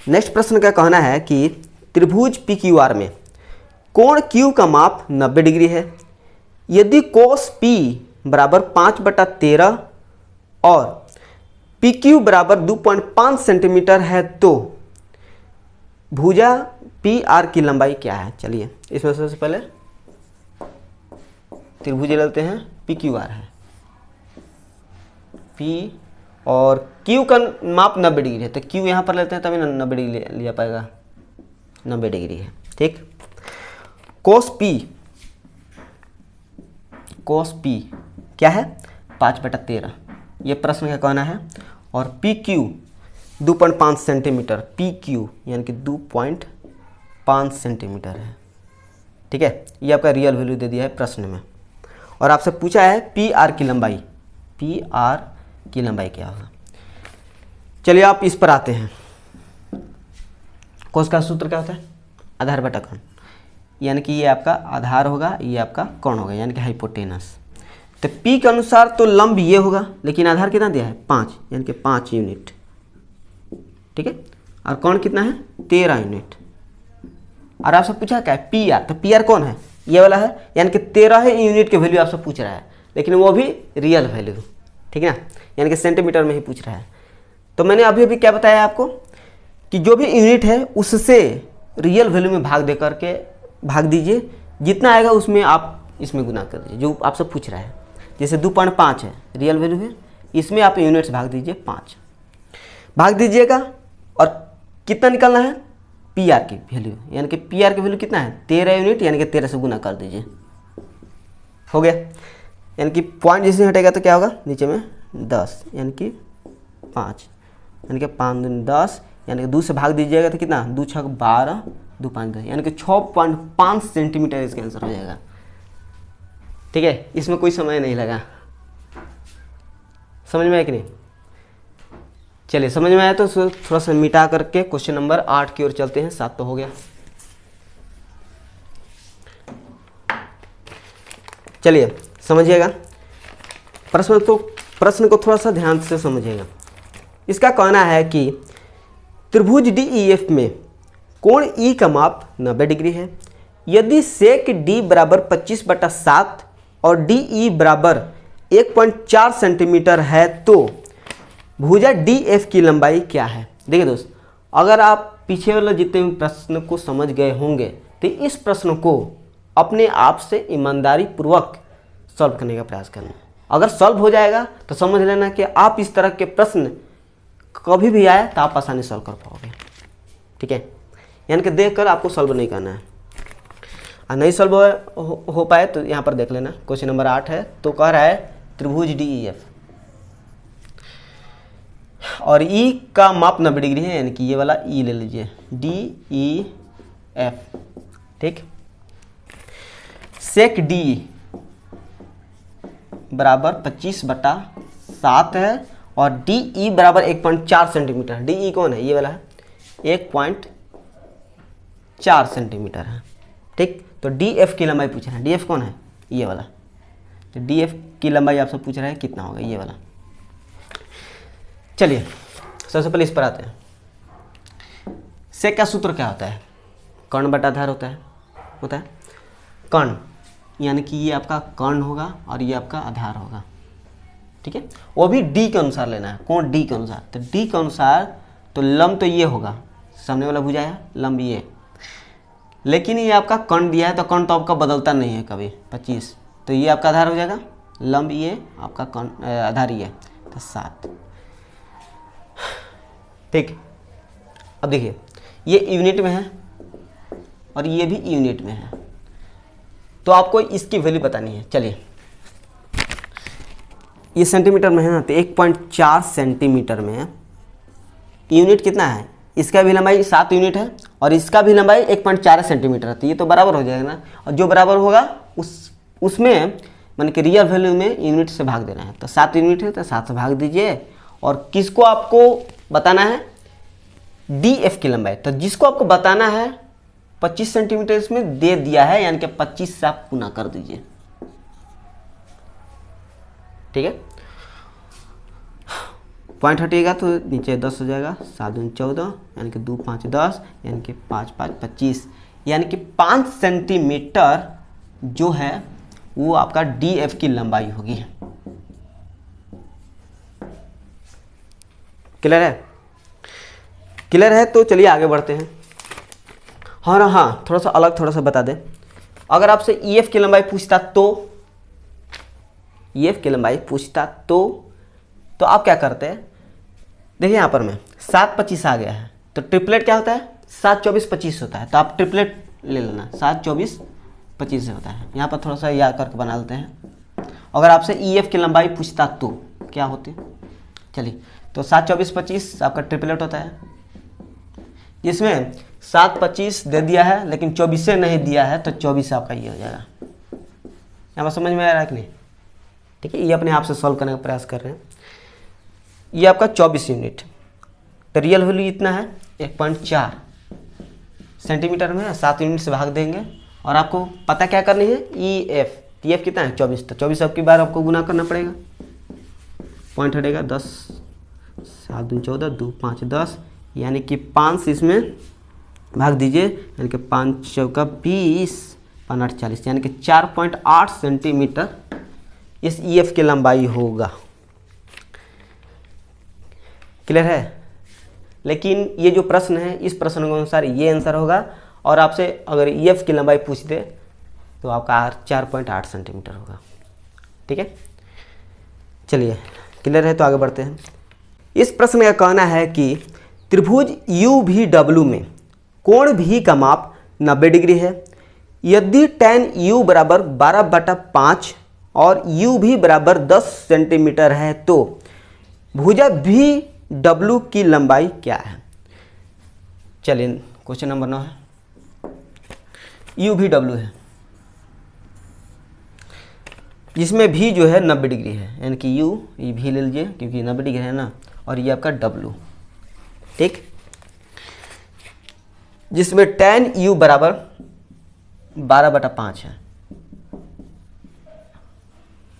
नेक्स्ट प्रश्न का कहना है कि त्रिभुज PQR में कोण Q का माप 90 डिग्री है, यदि cos P बराबर 5/13 और PQ बराबर 2.5 सेंटीमीटर है तो भुजा PR की लंबाई क्या है। चलिए इसमें सबसे पहले त्रिभुज लेते हैं, PQR है, P और Q का माप 90 डिग्री है, तो Q यहाँ पर लेते हैं तभी 90 डिग्री लिया पाएगा, 90 डिग्री है, ठीक। cos P क्या है 5/13, ये प्रश्न का कहना है, और PQ 2.5 सेंटीमीटर, PQ यानी कि 2.5 सेंटीमीटर है, ठीक है। ये आपका रियल वैल्यू दे दिया है प्रश्न में, और आपसे पूछा है PR की लंबाई, PR की लंबाई क्या होगा। चलिए आप इस पर आते हैं। कोस का सूत्र क्या होता है, आधार बटा कोण, यानी कि ये आपका आधार होगा, ये आपका कोण होगा, यानी कि हाइपोटेनस। तो P के अनुसार तो लंब ये होगा, लेकिन आधार कितना दिया है 5, यानी कि 5 यूनिट, ठीक है। और कोण कितना है 13 यूनिट। और आपसे पूछा क्या है PR, तो PR कौन है, ये वाला है, यानी कि 13 यूनिट के वैल्यू आपसे पूछ रहा है, लेकिन वो भी रियल वैल्यू, ठीक है ना, यानी कि सेंटीमीटर में ही पूछ रहा है। तो मैंने अभी अभी क्या बताया आपको कि जो भी यूनिट है उससे रियल वैल्यू में भाग दे करके भाग दीजिए, जितना आएगा उसमें आप इसमें गुना कर दीजिए जो आपसे पूछ रहा है। जैसे 2.5 है रियल वैल्यू है, इसमें आप यूनिट्स भाग दीजिए 5, भाग दीजिएगा, और कितना निकलना है PR की वैल्यू, यानी कि PR की वैल्यू कितना है 13 यूनिट, यानी कि 13 से गुना कर दीजिए, हो गया। यानी कि पॉइंट जैसे हटेगा तो क्या होगा नीचे में 10, यानी कि 5, यानी कि 5 दूनी 10, यानी कि 2 से भाग दीजिएगा तो कितना 2 6 12, 2 5 10, यानी कि 6.5 सेंटीमीटर इसका आंसर हो जाएगा, ठीक है। इसमें कोई समय नहीं लगा, समझ में आया कि नहीं। चलिए समझ में आया तो थोड़ा सा मिटा करके क्वेश्चन नंबर 8 की ओर चलते हैं, 7 तो हो गया। चलिए समझिएगा प्रश्न को थोड़ा सा ध्यान से समझिएगा। इसका कहना है कि त्रिभुज DEF में कोण E का माप 90 डिग्री है, यदि सेक डी बराबर 25/7 और डी ई बराबर 1.4 सेंटीमीटर है तो भुजा डी एफ की लंबाई क्या है। देखिए दोस्त, अगर आप पीछे वाला जितने भी प्रश्न को समझ गए होंगे तो इस प्रश्न को अपने आप से ईमानदारी पूर्वक सॉल्व करने का प्रयास करना। अगर सॉल्व हो जाएगा तो समझ लेना कि आप इस तरह के प्रश्न कभी भी आए तो आप आसानी सॉल्व कर पाओगे। ठीक है, यानी कि देख कर आपको सॉल्व नहीं करना है। और नहीं सॉल्व हो पाए तो यहाँ पर देख लेना, क्वेश्चन नंबर 8 है। तो कह रहा है त्रिभुज डी ई एफ और ई का माप 90 डिग्री है, यानी कि ये वाला ई ले लीजिए, डी ई एफ। ठीक, सेक डी बराबर 25/7 है और डी ई बराबर 1.4 सेंटीमीटर। डी ई कौन है, ये वाला है, 1.4 सेंटीमीटर है। ठीक, तो डी एफ की लंबाई पूछ रहा है। डी एफ कौन है, ये वाला। तो डी एफ की लंबाई आपसे पूछ रहा है कितना होगा, ये वाला। चलिए सबसे पहले इस पर आते हैं। सेक का सूत्र क्या होता है, कर्ण बटा आधार होता है कर्ण, यानी कि ये आपका कर्ण होगा और ये आपका आधार होगा। ठीक है, वो भी डी के अनुसार लेना है। कौन, डी के अनुसार। तो डी के अनुसार तो लंब तो ये होगा, सामने वाला भुजा है, लंब ये। लेकिन ये आपका कर्ण दिया है तो कर्ण तो आपका बदलता नहीं है कभी, 25। तो ये आपका आधार हो जाएगा, लंब ये आपका कर्ण, आधार ये, तो 7। ठीक, अब देखिए ये यूनिट में है और ये भी यूनिट में है, तो आपको इसकी वैल्यू बतानी है। चलिए, ये सेंटीमीटर में है ना, तो 1.4 सेंटीमीटर में यूनिट कितना है, इसका भी लंबाई 7 यूनिट है और इसका भी लंबाई 1.4 सेंटीमीटर है। तो ये तो बराबर हो जाएगा ना, और जो बराबर होगा उसमें मान के रियल वैल्यू में यूनिट से भाग देना है। तो 7 यूनिट है तो 7 से भाग दीजिए। और किसको आपको बताना है, डी एफ की लंबाई। तो जिसको आपको बताना है 25 सेंटीमीटर इसमें दे दिया है, यानी कि 25 से आप गुना कर दीजिए। ठीक है, पॉइंट हटिएगा तो नीचे 10 हो जाएगा, 7 दूनी 14, यानी कि 2 5 10, यानी कि 5 5 25, यानी कि 5 सेंटीमीटर जो है वो आपका डी एफ की लंबाई होगी। क्लियर है, क्लियर है। तो चलिए आगे बढ़ते हैं। हाँ, थोड़ा सा अलग थोड़ा सा बता दें। अगर आपसे ई एफ की लंबाई पूछता तो, ई एफ की लंबाई पूछता तो आप क्या करते हैं, देखिए यहाँ पर मैं 7 25 आ गया है, तो ट्रिपलेट क्या होता है, 7 24 25 होता है। तो आप ट्रिपलेट ले लेना, 7 24 25 से होता है। यहाँ पर थोड़ा सा याद करके बना लेते हैं। अगर आपसे ई एफ की लंबाई पूछता तो क्या होती, चलिए, तो 7 24 25 आपका ट्रिपलेट होता है। इसमें 7 25 दे दिया है लेकिन 24 से नहीं दिया है, तो 24 आपका ये हो जाएगा। यहाँ पर समझ में आ रहा है कि नहीं। ठीक है, ये अपने आप से सॉल्व करने का प्रयास कर रहे हैं। ये आपका 24 यूनिट, तो रियल वैल्यू इतना है 1.4 सेंटीमीटर में, 7 यूनिट से भाग देंगे। और आपको पता क्या करनी है, ई एफ। टी एफ कितना है, 24। तो 24 अब की बार आपको गुना करना पड़ेगा, पॉइंट हटेगा 10, 7 दूनी 14, 2 5 10, यानी कि 5 से इसमें भाग दीजिए, यानी कि 5 चौका 20, 5 8 40, यानी कि 4.8 सेंटीमीटर इस ई एफ की लंबाई होगा। क्लियर है। लेकिन ये जो प्रश्न है, इस प्रश्न के अनुसार ये आंसर होगा। और आपसे अगर ई एफ की लंबाई पूछ दे तो आपका आर 4.8 सेंटीमीटर होगा। ठीक है, चलिए क्लियर है। तो आगे बढ़ते हैं। इस प्रश्न का कहना है कि त्रिभुज यू भी डब्ल्यू में कोण भी का माप 90 डिग्री है। यदि tan u बराबर 12/5 और u भी बराबर 10 सेंटीमीटर है तो भुजा भी डब्ल्यू की लंबाई क्या है। चलिए क्वेश्चन नंबर 9 है, u भी डब्ल्यू है, जिसमें भी जो है 90 डिग्री है, यानी कि u ये भी ले लीजिए क्योंकि 90 डिग्री है ना, और ये आपका w। ठीक, जिसमें tan u बराबर 12/5 है।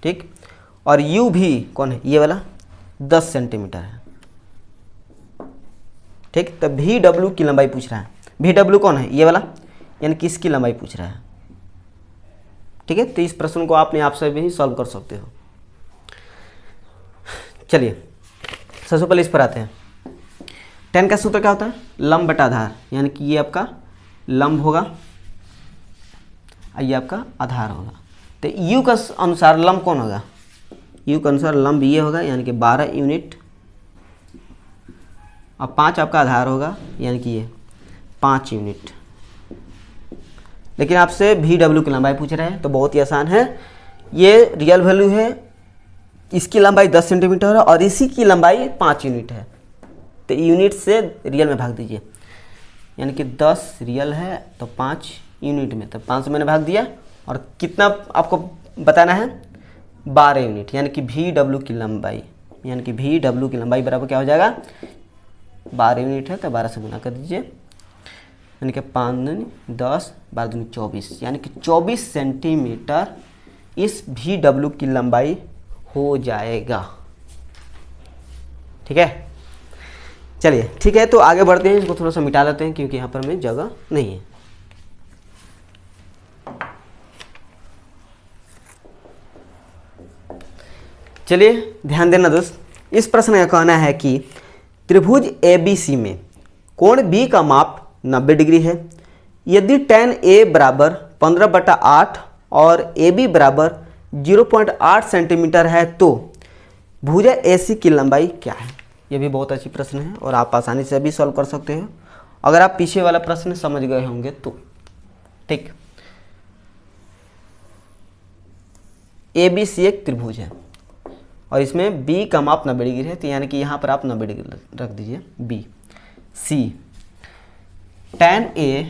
ठीक, और u भी कौन है, ये वाला 10 सेंटीमीटर है। ठीक, तो भी डब्ल्यू की लंबाई पूछ रहा है। भी डब्ल्यू कौन है, ये वाला, यानी कि इसकी लंबाई पूछ रहा है। ठीक है, तो इस प्रश्न को आपने आप से भी सॉल्व कर सकते हो। चलिए सबसे पहले इस पर आते हैं। tan का सूत्र क्या होता है? लंब बटा आधार, यानी कि ये आपका लंब होगा और ये आपका आधार होगा। तो u का अनुसार लंब कौन होगा? u के अनुसार लंब ये होगा, यानी कि 12 यूनिट, और 5 आपका आधार होगा, यानी कि ये 5 यूनिट। लेकिन आपसे VW की लंबाई पूछ रहे हैं, तो बहुत ही आसान है। ये रियल वैल्यू है, इसकी लंबाई 10 सेंटीमीटर है और इसी की लंबाई 5 यूनिट है। तो यूनिट से रियल में भाग दीजिए, यानी कि 10 रियल है तो 5 यूनिट में, तो 5 से मैंने भाग दिया। और कितना आपको बताना है? 12 यूनिट, यानी कि VW की लंबाई, यानी कि VW की लंबाई बराबर क्या हो जाएगा? 12 यूनिट है तो 12 से गुना कर दीजिए, यानी कि 5 दूनी 10, 12 दूनी 24, यानी कि 24 सेंटीमीटर इस VW की लंबाई हो जाएगा। ठीक है, चलिए ठीक है, तो आगे बढ़ते हैं। इसको थोड़ा सा मिटा लेते हैं क्योंकि यहाँ पर हमें जगह नहीं है। चलिए ध्यान देना दोस्त, इस प्रश्न का कहना है कि त्रिभुज ABC में कोण B का माप 90 डिग्री है। यदि tan A बराबर 15/8 और AB बराबर 0.8 सेंटीमीटर है तो भुजा AC की लंबाई क्या है? ये भी बहुत अच्छी प्रश्न है और आप आसानी से भी सॉल्व कर सकते हो अगर आप पीछे वाला प्रश्न समझ गए होंगे तो। ठीक, ABC एक त्रिभुज है और इसमें B का माप 90 डिग्री है, तो यानी कि यहाँ पर आप 90 डिग्री रख दीजिए। B C tan A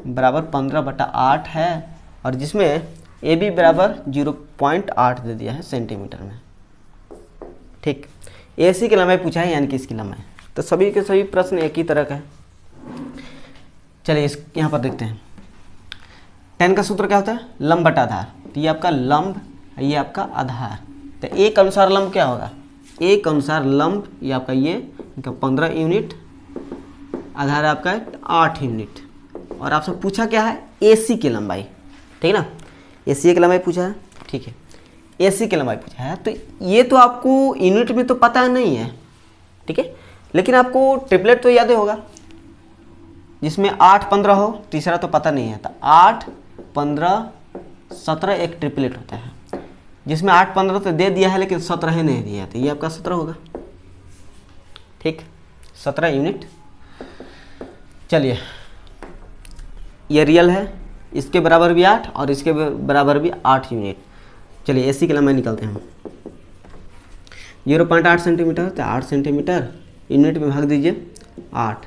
बराबर 15/8 है और जिसमें AB बराबर 0.8 दे दिया है सेंटीमीटर में। ठीक, AC की लंबाई पूछा है, यानी कि इसकी लंबाई। तो सभी के सभी प्रश्न एक ही तरह का है। चलिए इस यहाँ पर देखते हैं। tan का सूत्र क्या होता है? लंब बटा आधार। तो ये आपका लंब, ये आपका आधार। तो एक अनुसार लंब क्या होगा? एक अनुसार लंब ये आपका ये 15 यूनिट, आधार आपका 8 यूनिट। और आपसे पूछा क्या है? AC की लंबाई। ठीक है ना, AC की लंबाई पूछा है। ठीक है, AC की लंबाई पूछा है, तो ये तो आपको यूनिट में तो पता नहीं है। ठीक है, लेकिन आपको ट्रिपलेट तो याद ही होगा, जिसमें 8 15 हो, तीसरा तो पता नहीं है। तो 8 15 17 एक ट्रिपलेट होता है, जिसमें 8 15 तो दे दिया है लेकिन 17 ही नहीं दिया, तो ये आपका 17 होगा। ठीक, 17 यूनिट। चलिए ये रियल है, इसके बराबर भी 8 और इसके बराबर भी 8 यूनिट। चलिए AC की लंबाई निकालते हैं हम। 0.8 सेंटीमीटर, तो 8 सेंटीमीटर यूनिट में भाग दीजिए 8।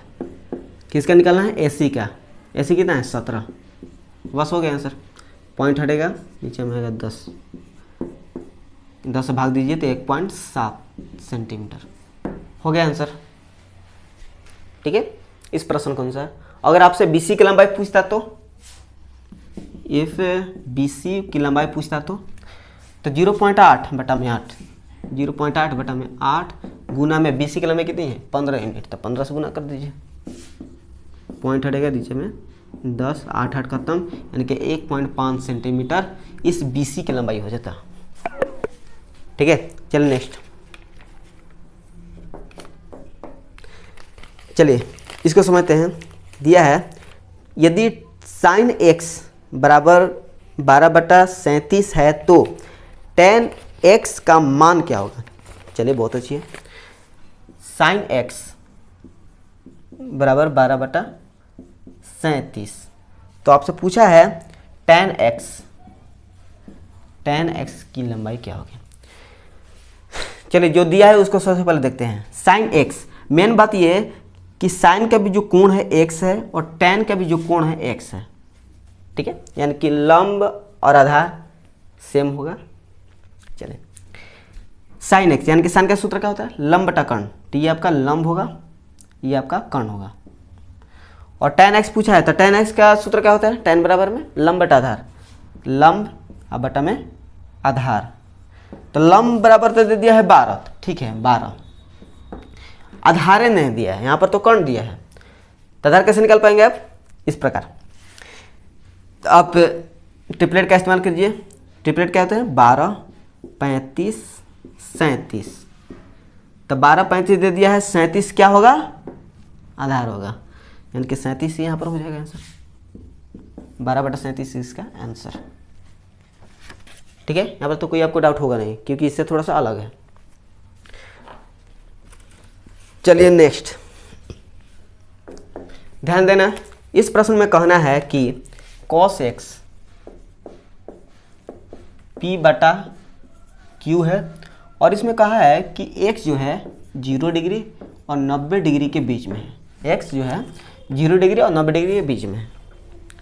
किसका निकालना है? AC का। AC कितना है? 17। बस हो गया आंसर। पॉइंट हटेगा, नीचे में आएगा 10। 10 से भाग दीजिए तो 1.7 सेंटीमीटर हो गया आंसर। ठीक है, इस प्रश्न के अनुसार। अगर आपसे BC की लंबाई पूछता तो, BC की लंबाई पूछता तो 0.8 बटा में 8, 0.8 बटा में 8 गुना में BC की लंबाई कितनी है? 15 यूनिट, तो 15 से गुना कर दीजिए। पॉइंट हटेगा नीचे में 10, 8 8 खत्म, यानी कि 1.5 सेंटीमीटर इस BC की लंबाई हो जाता। ठीक है, चलिए नेक्स्ट। चलिए इसको समझते हैं। दिया है यदि sin x बराबर 12/37 है तो tan x का मान क्या होगा? चलिए बहुत अच्छी है। sin x बराबर 12/37, तो आपसे पूछा है tan x की लंबाई क्या होगी? चलिए जो दिया है उसको सबसे पहले देखते हैं। sin x, मेन बात ये है कि sin का भी जो कोण है x है और tan का भी जो कोण है x है। ठीक है, यानी कि लंब और आधार सेम होगा। चलिए sin x, यानी कि sin का सूत्र क्या होता है? लंब बटा कर्ण। तो ये आपका लंब होगा, ये आपका कर्ण होगा। और tan x पूछा है, तो tan x का सूत्र क्या होता है? tan बराबर में लंब बटा आधार, लंब और बटा में आधार। तो लंब बराबर तो दे दिया है 12, ठीक है 12। आधारे नहीं दिया है, यहाँ पर तो कर्ण दिया है, तो आधार कैसे निकाल पाएंगे आप? इस प्रकार। तो आप ट्रिपलेट का इस्तेमाल कीजिए। ट्रिपलेट क्या होता है? 12, 35, 37। तो 12, 35 दे दिया है, 37 क्या होगा? आधार होगा, यानी कि 37 यहाँ पर हो जाएगा आंसर। 12/37 इसका आंसर। ठीक है, यहाँ पर तो कोई आपको डाउट होगा नहीं, क्योंकि इससे थोड़ा सा अलग है। चलिए नेक्स्ट, ध्यान देना, इस प्रश्न में कहना है कि cos x P/Q है, और इसमें कहा है कि x जो है 0 डिग्री और 90 डिग्री के बीच में है। x जो है 0 डिग्री और 90 डिग्री के बीच में है,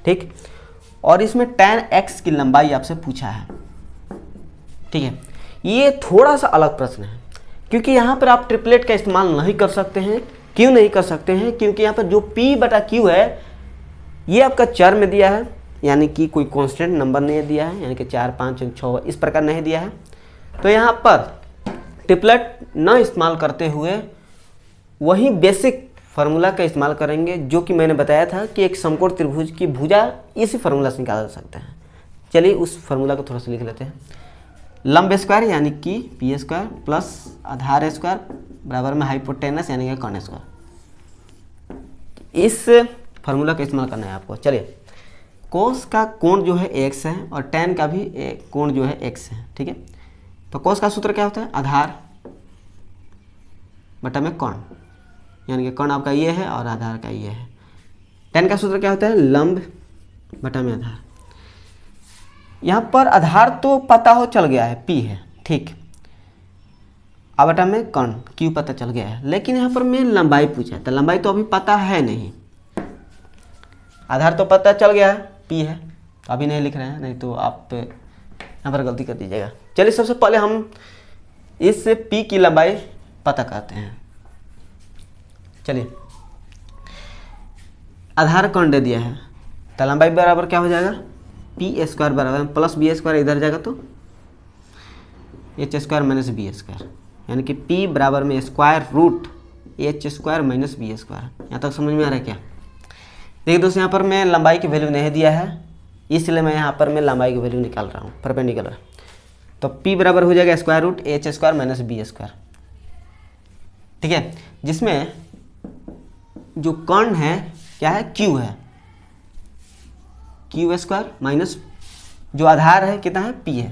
ठीक। और इसमें tan x की लंबाई आपसे पूछा है, ठीक है। ये थोड़ा सा अलग प्रश्न है, क्योंकि यहाँ पर आप ट्रिपलेट का इस्तेमाल नहीं कर सकते हैं। क्यों नहीं कर सकते हैं? क्योंकि यहाँ पर जो P/Q है ये आपका चर में दिया है, यानी कि कोई कांस्टेंट नंबर नहीं दिया है, यानी कि 4, 5, 6 इस प्रकार नहीं दिया है। तो यहाँ पर ट्रिपलेट न इस्तेमाल करते हुए वही बेसिक फार्मूला का इस्तेमाल करेंगे, जो कि मैंने बताया था कि एक समकोण त्रिभुज की भुजा इसी फार्मूला से निकाला जा सकता है। चलिए उस फार्मूला को थोड़ा सा लिख लेते हैं। लंब स्क्वायर यानी कि पी स्क्वायर प्लस आधार स्क्वायर बराबर में हाइपोटेनस यानी कि कर्ण स्क्वायर। इस फार्मूला का इस्तेमाल करना है आपको। चलिए, कोस का कोण जो है x है और tan का भी कोण जो है x है, ठीक है। तो कोस का सूत्र क्या होता है? आधार बटा में कर्ण, यानी कि कर्ण आपका ये है और आधार का ये है। tan का सूत्र क्या होता है? लंब बटा में आधार। यहाँ पर आधार तो पता हो चल गया है, P है, ठीक। अब बटा में कर्ण Q पता चल गया है, लेकिन यहाँ पर मैं लंबाई पूछा है, तो लंबाई तो अभी पता है नहीं। आधार तो पता चल गया है, P है, तो अभी नहीं लिख रहे हैं, नहीं तो आप यहाँ पर गलती कर दीजिएगा। चलिए सबसे पहले हम इस P की लंबाई पता करते हैं। चलिए, आधार कर्ण दे दिया है, तो लंबाई बराबर क्या हो जाएगा? P स्क्वायर बराबर प्लस B स्क्वायर, इधर जाएगा तो H square minus B square, यानी कि P बराबर में square root H square minus B square. यहाँ तक समझ में आ रहा है क्या? देखिए दोस्तों, यहाँ पर मैं लंबाई की वैल्यू नहीं दिया है, इसलिए मैं यहाँ पर मैं लंबाई की वैल्यू निकाल रहा हूँ परपेंडिकुलर। तो P बराबर हो जाएगा square root H square minus B square, ठीक है। जिसमें जो कर्ण है क्या है? Q है, Q स्क्वायर माइनस जो आधार है कितना है? P है,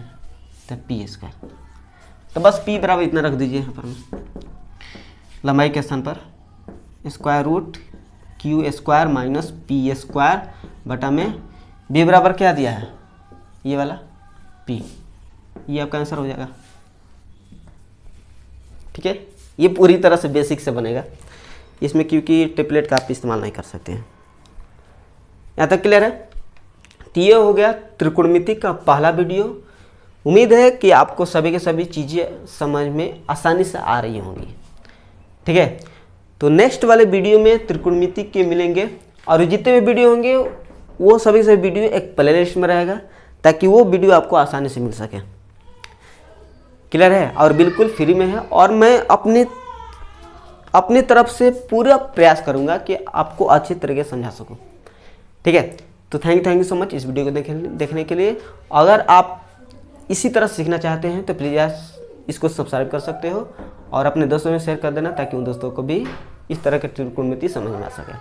तो P स्क्वायर। तो बस P बराबर इतना रख दीजिए यहाँ पर लंबाई के स्थान पर, square root Q square minus P square बटा में B बराबर क्या दिया है? ये वाला P। ये आपका आंसर हो जाएगा, ठीक है। ये पूरी तरह से बेसिक से बनेगा, इसमें क्योंकि ट्रिपलेट का आप इस्तेमाल नहीं कर सकते हैं। यहाँ तक क्लियर है? तो ये हो गया त्रिकोणमिति का पहला वीडियो। उम्मीद है कि आपको सभी के सभी चीज़ें समझ में आसानी से आ रही होंगी, ठीक है। तो नेक्स्ट वाले वीडियो में त्रिकोणमिति के मिलेंगे, और जितने भी वीडियो होंगे वो सभी से वीडियो एक प्लेलिस्ट में रहेगा, ताकि वो वीडियो आपको आसानी से मिल सके। क्लियर है? और बिल्कुल फ्री में है, और मैं अपनी तरफ से पूरा प्रयास करूँगा कि आपको अच्छी तरीके से समझा सकूँ, ठीक है। तो थैंक यू सो मच इस वीडियो को देखने के लिए। अगर आप इसी तरह सीखना चाहते हैं तो प्लीज़ इसको सब्सक्राइब कर सकते हो, और अपने दोस्तों में शेयर कर देना, ताकि उन दोस्तों को भी इस तरह के त्रिकोणमिति समझ में आ सके।